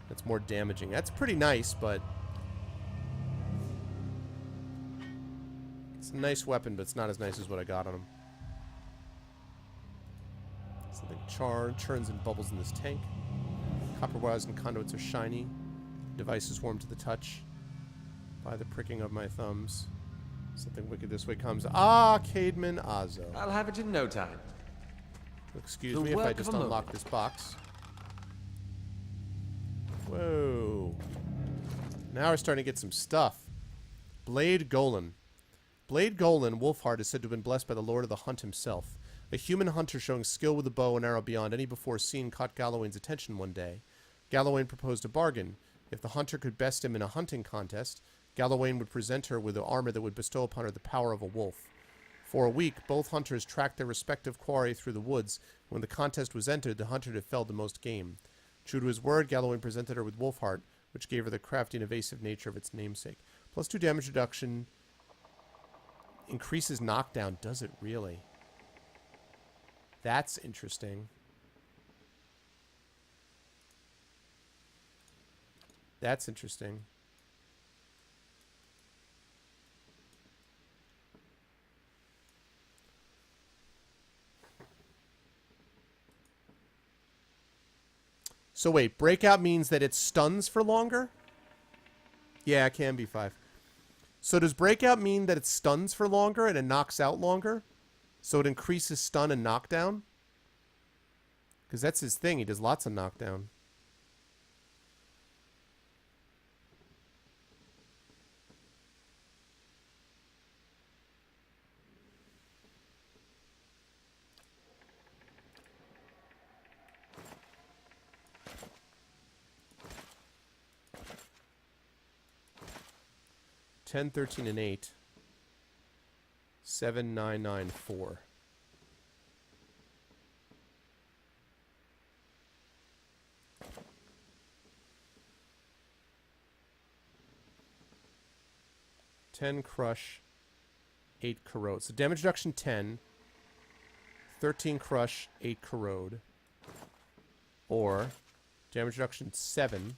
That's more damaging. That's pretty nice, but... it's a nice weapon, but it's not as nice as what I got on him. Something churns and bubbles in this tank. Copper wires and conduits are shiny. Device is warm to the touch by the pricking of my thumbs. Something wicked this way comes. Ah, Caedmon Azo. I'll have it in no time. Excuse The me if I work just of a unlock moment. this box. Whoa. Now we're starting to get some stuff. Blade Golan. Blade Golan, Wolfheart, is said to have been blessed by the Lord of the Hunt himself. A human hunter showing skill with a bow and arrow beyond any before seen caught Galawain's attention one day. Galawain proposed a bargain. If the hunter could best him in a hunting contest, Galawain would present her with the armor that would bestow upon her the power of a wolf. For a week, both hunters tracked their respective quarry through the woods. When the contest was entered, the hunter had felled the most game. True to his word, Galawain presented her with Wolfheart, which gave her the crafty and evasive nature of its namesake. Plus 2 damage reduction. Increases knockdown. Does it really? That's interesting. That's interesting. So wait, breakout means that it stuns for longer? Yeah, it can be 5. So does breakout mean that it stuns for longer and it knocks out longer? So it increases stun and knockdown? Because that's his thing. He does lots of knockdown. $10, $13, and $8. 7, 9, 9, 4. $10 crush, 8 corrode. So damage reduction 10, 13 crush, 8 corrode. Or damage reduction 7,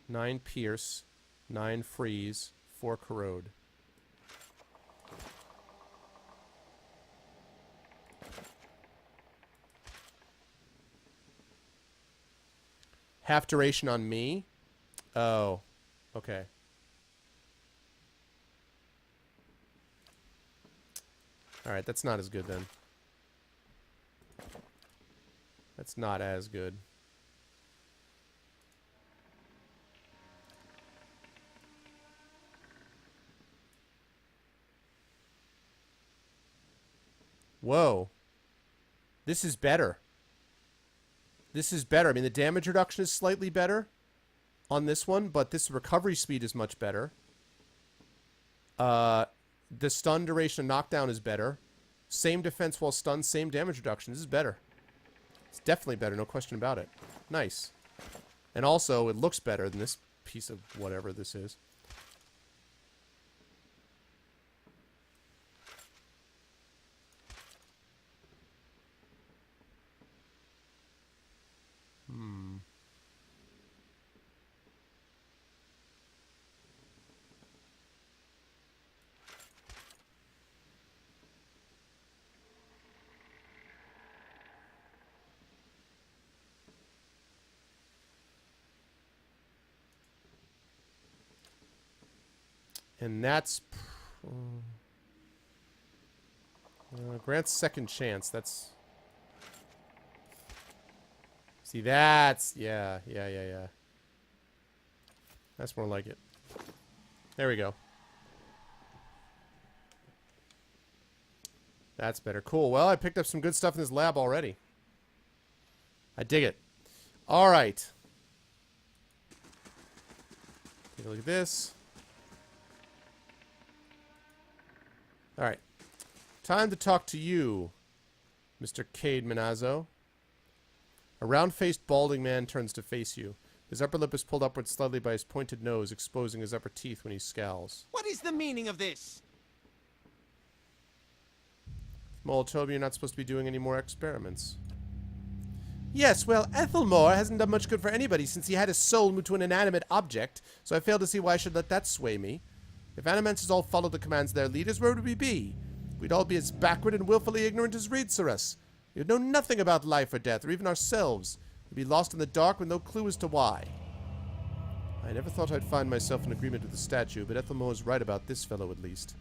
9 pierce, 9 freeze, 4 corrode. Half duration on me? Oh, okay. Alright, that's not as good then. That's not as good. Whoa. This is better. This is better. I mean, the damage reduction is slightly better on this one, but this recovery speed is much better. The stun duration of knockdown is better. Same defense while stunned, same damage reduction. This is better. It's definitely better, no question about it. Nice. And also, it looks better than this piece of whatever this is. And that's... grants second chance. That's... See, that's... Yeah. That's more like it. There we go. That's better. Cool. Well, I picked up some good stuff in this lab already. I dig it. All right. Take a look at this. All right. Time to talk to you, Mr. Cade Manazzo. A round-faced, balding man turns to face you. His upper lip is pulled upward slightly by his pointed nose, exposing his upper teeth when he scowls. What is the meaning of this? Mole told me you're not supposed to be doing any more experiments. Yes, well, Ethelmore hasn't done much good for anybody since he had his soul moved to an inanimate object, so I fail to see why I should let that sway me. If Animancers all followed the commands of their leaders, where would we be? We'd all be as backward and willfully ignorant as Reedsaurus. We'd know nothing about life or death, or even ourselves. We'd be lost in the dark with no clue as to why. I never thought I'd find myself in agreement with the statue, but Ethelmore's right about this fellow at least.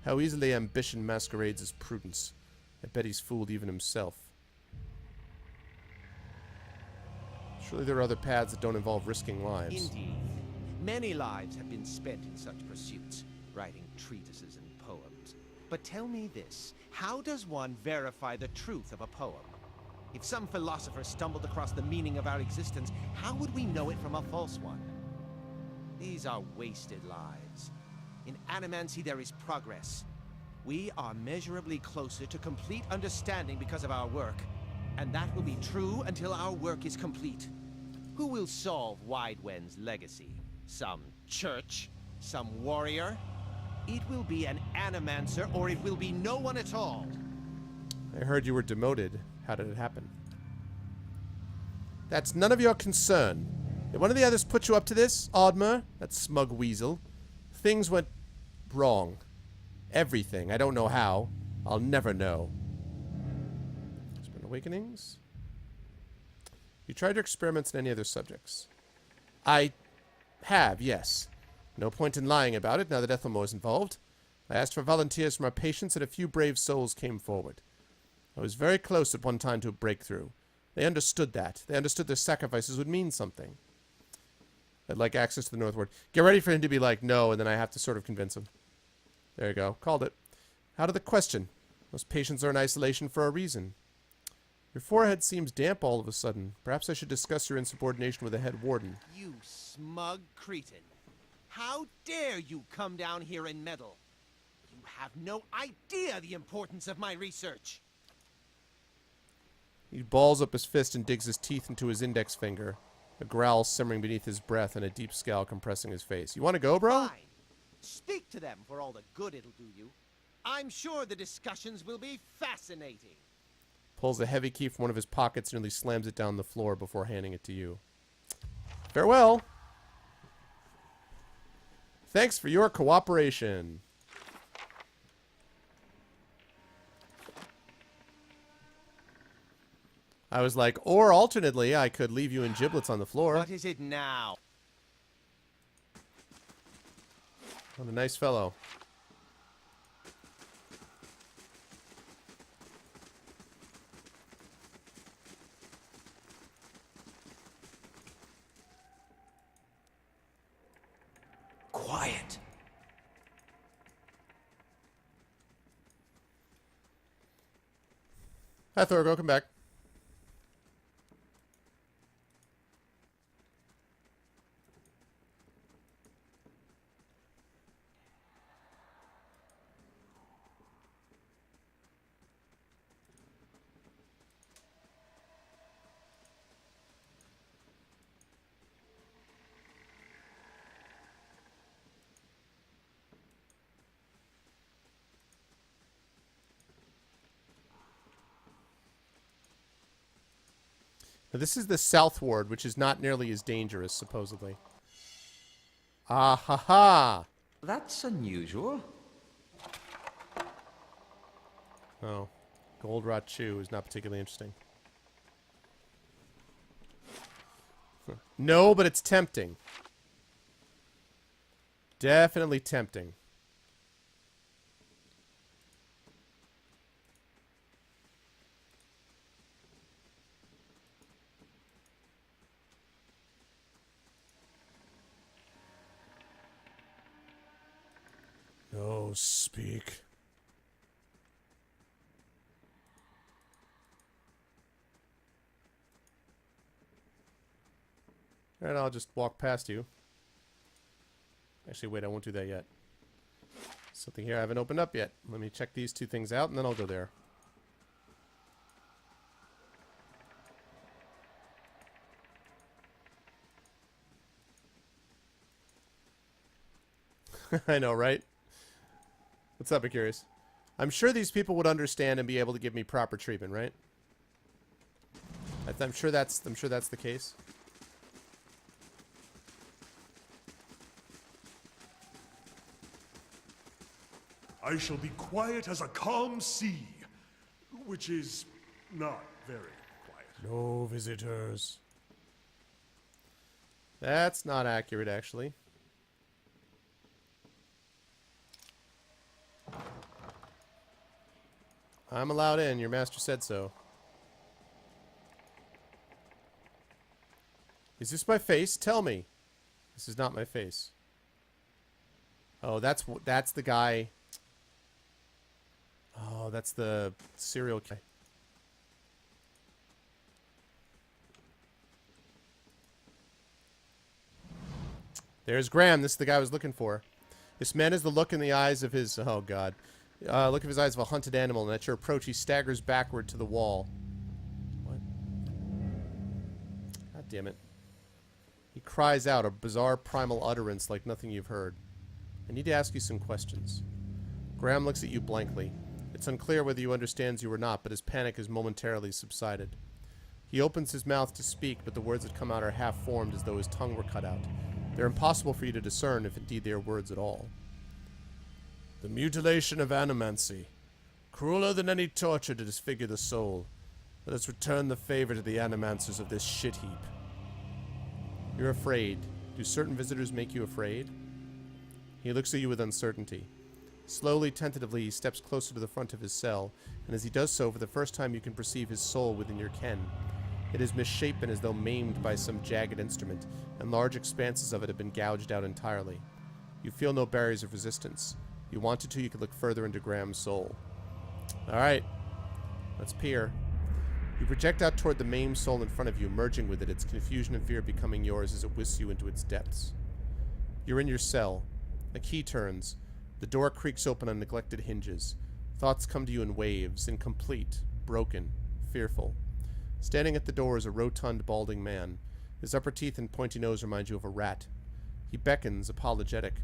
How easily ambition masquerades as prudence. I bet he's fooled even himself. Surely there are other paths that don't involve risking lives. Indeed. Many lives have been spent in such pursuits, writing treatises and poems. But tell me this, how does one verify the truth of a poem? If some philosopher stumbled across the meaning of our existence, how would we know it from a false one? These are wasted lives. In Animancy there is progress. We are measurably closer to complete understanding because of our work. And that will be true until our work is complete. Who will solve Widewen's legacy? Some church? Some warrior? It will be an Animancer, or it will be no one at all. I heard you were demoted. How did it happen? That's none of your concern. Did one of the others put you up to this, Ardmer? That smug weasel. Things went wrong. Everything. I don't know how. I'll never know. Spring Awakenings. You tried your experiments on any other subjects? I have, yes. No point in lying about it now that Ethelmore is involved. I asked for volunteers from our patients and a few brave souls came forward. I was very close at one time to a breakthrough. They understood that. They understood their sacrifices would mean something. I'd like access to the Northward. Get ready for him to be like, no, and then I have to sort of convince him. There you go. Called it. Out of the question. Those patients are in isolation for a reason. Your forehead seems damp all of a sudden. Perhaps I should discuss your insubordination with the head warden. You smug cretin. How dare you come down here and meddle? You have no idea the importance of my research. He balls up his fist and digs his teeth into his index finger. A growl simmering beneath his breath and a deep scowl compressing his face. You want to go, bro? Fine. Speak to them for all the good it'll do you. I'm sure the discussions will be fascinating. Pulls a heavy key from one of his pockets and nearly slams it down the floor before handing it to you. Farewell. Thanks for your cooperation. I was like, or alternately, I could leave you in giblets on the floor. What is it now? What a nice fellow. Quiet. Hi, Thorgo. Come back. Now, this is the South Ward, which is not nearly as dangerous, supposedly. Ah ha ha! That's unusual. Oh. Gold Rot Chew is not particularly interesting. No, but it's tempting. Definitely tempting. So speak. And I'll just walk past you. Actually, wait, I won't do that yet. Something here I haven't opened up yet. Let me check these two things out, and then I'll go there. I know, right? What's up, I'm curious? I'm sure these people would understand and be able to give me proper treatment, right? I'm sure that's the case. I shall be quiet as a calm sea, which is not very quiet. No visitors. That's not accurate, actually. I'm allowed in. Your master said so. Is this my face? Tell me. This is not my face. Oh, that's the guy. Oh, that's the serial killer. There's Graham. This is the guy I was looking for. This man has the look in the eyes of his... Oh, God. Look of his eyes of a hunted animal, and at your approach, he staggers backward to the wall. What? God damn it. He cries out, a bizarre primal utterance like nothing you've heard. I need to ask you some questions. Graham looks at you blankly. It's unclear whether you understands you or not, but his panic has momentarily subsided. He opens his mouth to speak, but the words that come out are half-formed as though his tongue were cut out. They're impossible for you to discern, if indeed they are words at all. The mutilation of animancy. Crueler than any torture to disfigure the soul. Let us return the favor to the animancers of this shit heap. You're afraid. Do certain visitors make you afraid? He looks at you with uncertainty. Slowly, tentatively, he steps closer to the front of his cell, and as he does so, for the first time you can perceive his soul within your ken. It is misshapen as though maimed by some jagged instrument, and large expanses of it have been gouged out entirely. You feel no barriers of resistance. If you wanted to, you could look further into Graham's soul. Alright. Let's peer. You project out toward the maimed soul in front of you, merging with it, its confusion and fear becoming yours as it whisks you into its depths. You're in your cell. A key turns. The door creaks open on neglected hinges. Thoughts come to you in waves, incomplete, broken, fearful. Standing at the door is a rotund, balding man. His upper teeth and pointy nose remind you of a rat. He beckons, apologetic.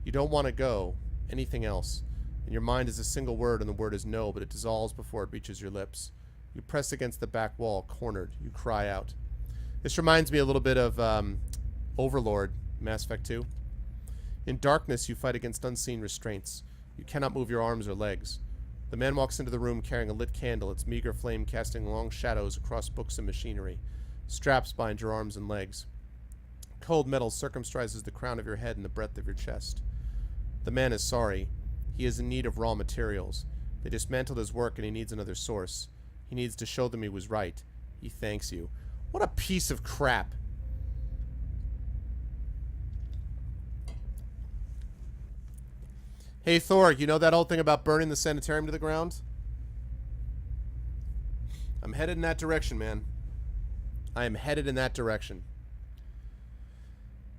You don't want to go. Anything else. In your mind is a single word, and the word is no, but it dissolves before it reaches your lips. You press against the back wall, cornered. You cry out. This reminds me a little bit of Overlord, Mass Effect 2. In darkness, you fight against unseen restraints. You cannot move your arms or legs. The man walks into the room carrying a lit candle, its meager flame casting long shadows across books and machinery. Straps bind your arms and legs. Cold metal circumcises the crown of your head and the breadth of your chest. The man is sorry. He is in need of raw materials. They dismantled his work and he needs another source. He needs to show them he was right. He thanks you. What a piece of crap. Hey, Thor, you know that old thing about burning the sanitarium to the ground? I'm headed in that direction, man. I am headed in that direction.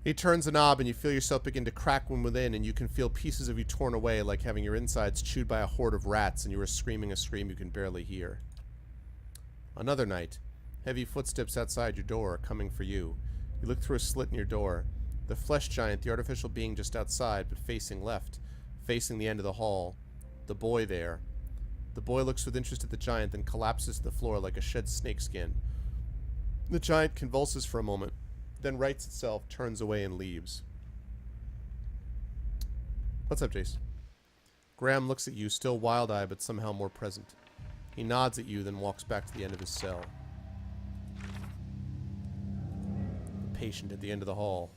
He turns a knob and you feel yourself begin to crack from within, and you can feel pieces of you torn away like having your insides chewed by a horde of rats, and you are screaming a scream you can barely hear. Another night. Heavy footsteps outside your door are coming for you. You look through a slit in your door. The flesh giant, the artificial being just outside, but facing left. Facing the end of the hall. The boy there. The boy looks with interest at the giant, then collapses to the floor like a shed snakeskin. The giant convulses for a moment, then rights itself, turns away, and leaves. What's up, Jace? Graham looks at you, still wild-eyed, but somehow more present. He nods at you, then walks back to the end of his cell. The patient at the end of the hall.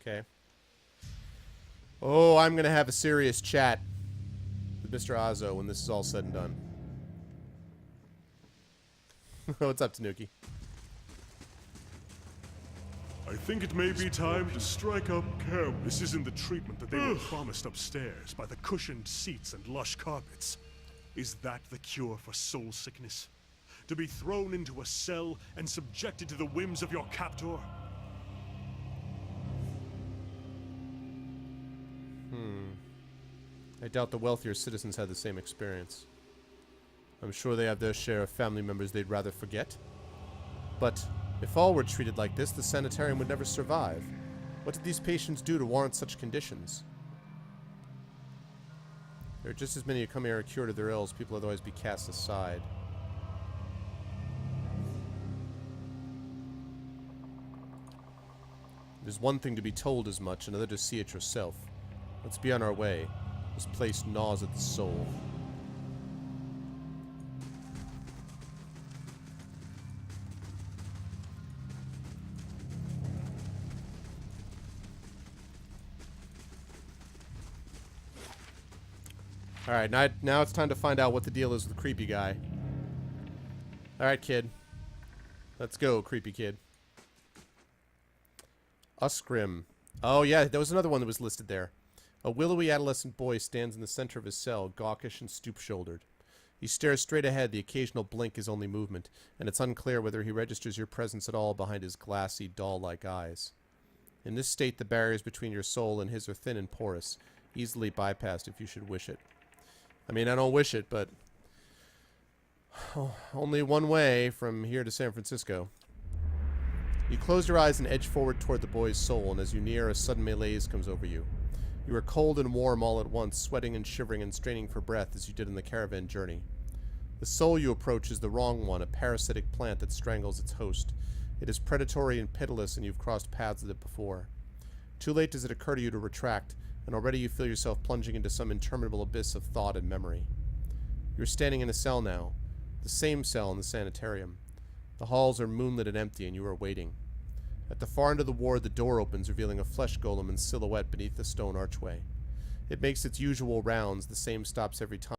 Okay. Oh, I'm going to have a serious chat with Mr. Azo when this is all said and done. What's up, Tanuki? I think it may be time to strike up camp. This isn't the treatment that they were promised upstairs by the cushioned seats and lush carpets. Is that the cure for soul sickness? To be thrown into a cell and subjected to the whims of your captor? I doubt the wealthier citizens had the same experience. I'm sure they have their share of family members they'd rather forget. But if all were treated like this, the sanitarium would never survive. What did these patients do to warrant such conditions? There are just as many who come here cured of their ills, people otherwise be cast aside. There's one thing to be told as much, another to see it yourself. Let's be on our way. This place gnaws at the soul. Alright, now it's time to find out what the deal is with the creepy guy. Alright, kid. Let's go, creepy kid. Usgrim. Oh, yeah, there was another one that was listed there. A willowy adolescent boy stands in the center of his cell, gawkish and stoop-shouldered. He stares straight ahead, the occasional blink his only movement, and it's unclear whether he registers your presence at all behind his glassy, doll-like eyes. In this state, the barriers between your soul and his are thin and porous, easily bypassed if you should wish it. I mean, I don't wish it, but only one way from here to San Francisco. You close your eyes and edge forward toward the boy's soul, and as you near, a sudden malaise comes over you. You are cold and warm all at once, sweating and shivering and straining for breath as you did in the caravan journey. The soul you approach is the wrong one, a parasitic plant that strangles its host. It is predatory and pitiless, and you've crossed paths with it before. Too late does it occur to you to retract, and already you feel yourself plunging into some interminable abyss of thought and memory. You're standing in a cell now, the same cell in the sanitarium. The halls are moonlit and empty, and you are waiting. At the far end of the ward, the door opens, revealing a flesh golem in silhouette beneath the stone archway. It makes its usual rounds, the same stops every time.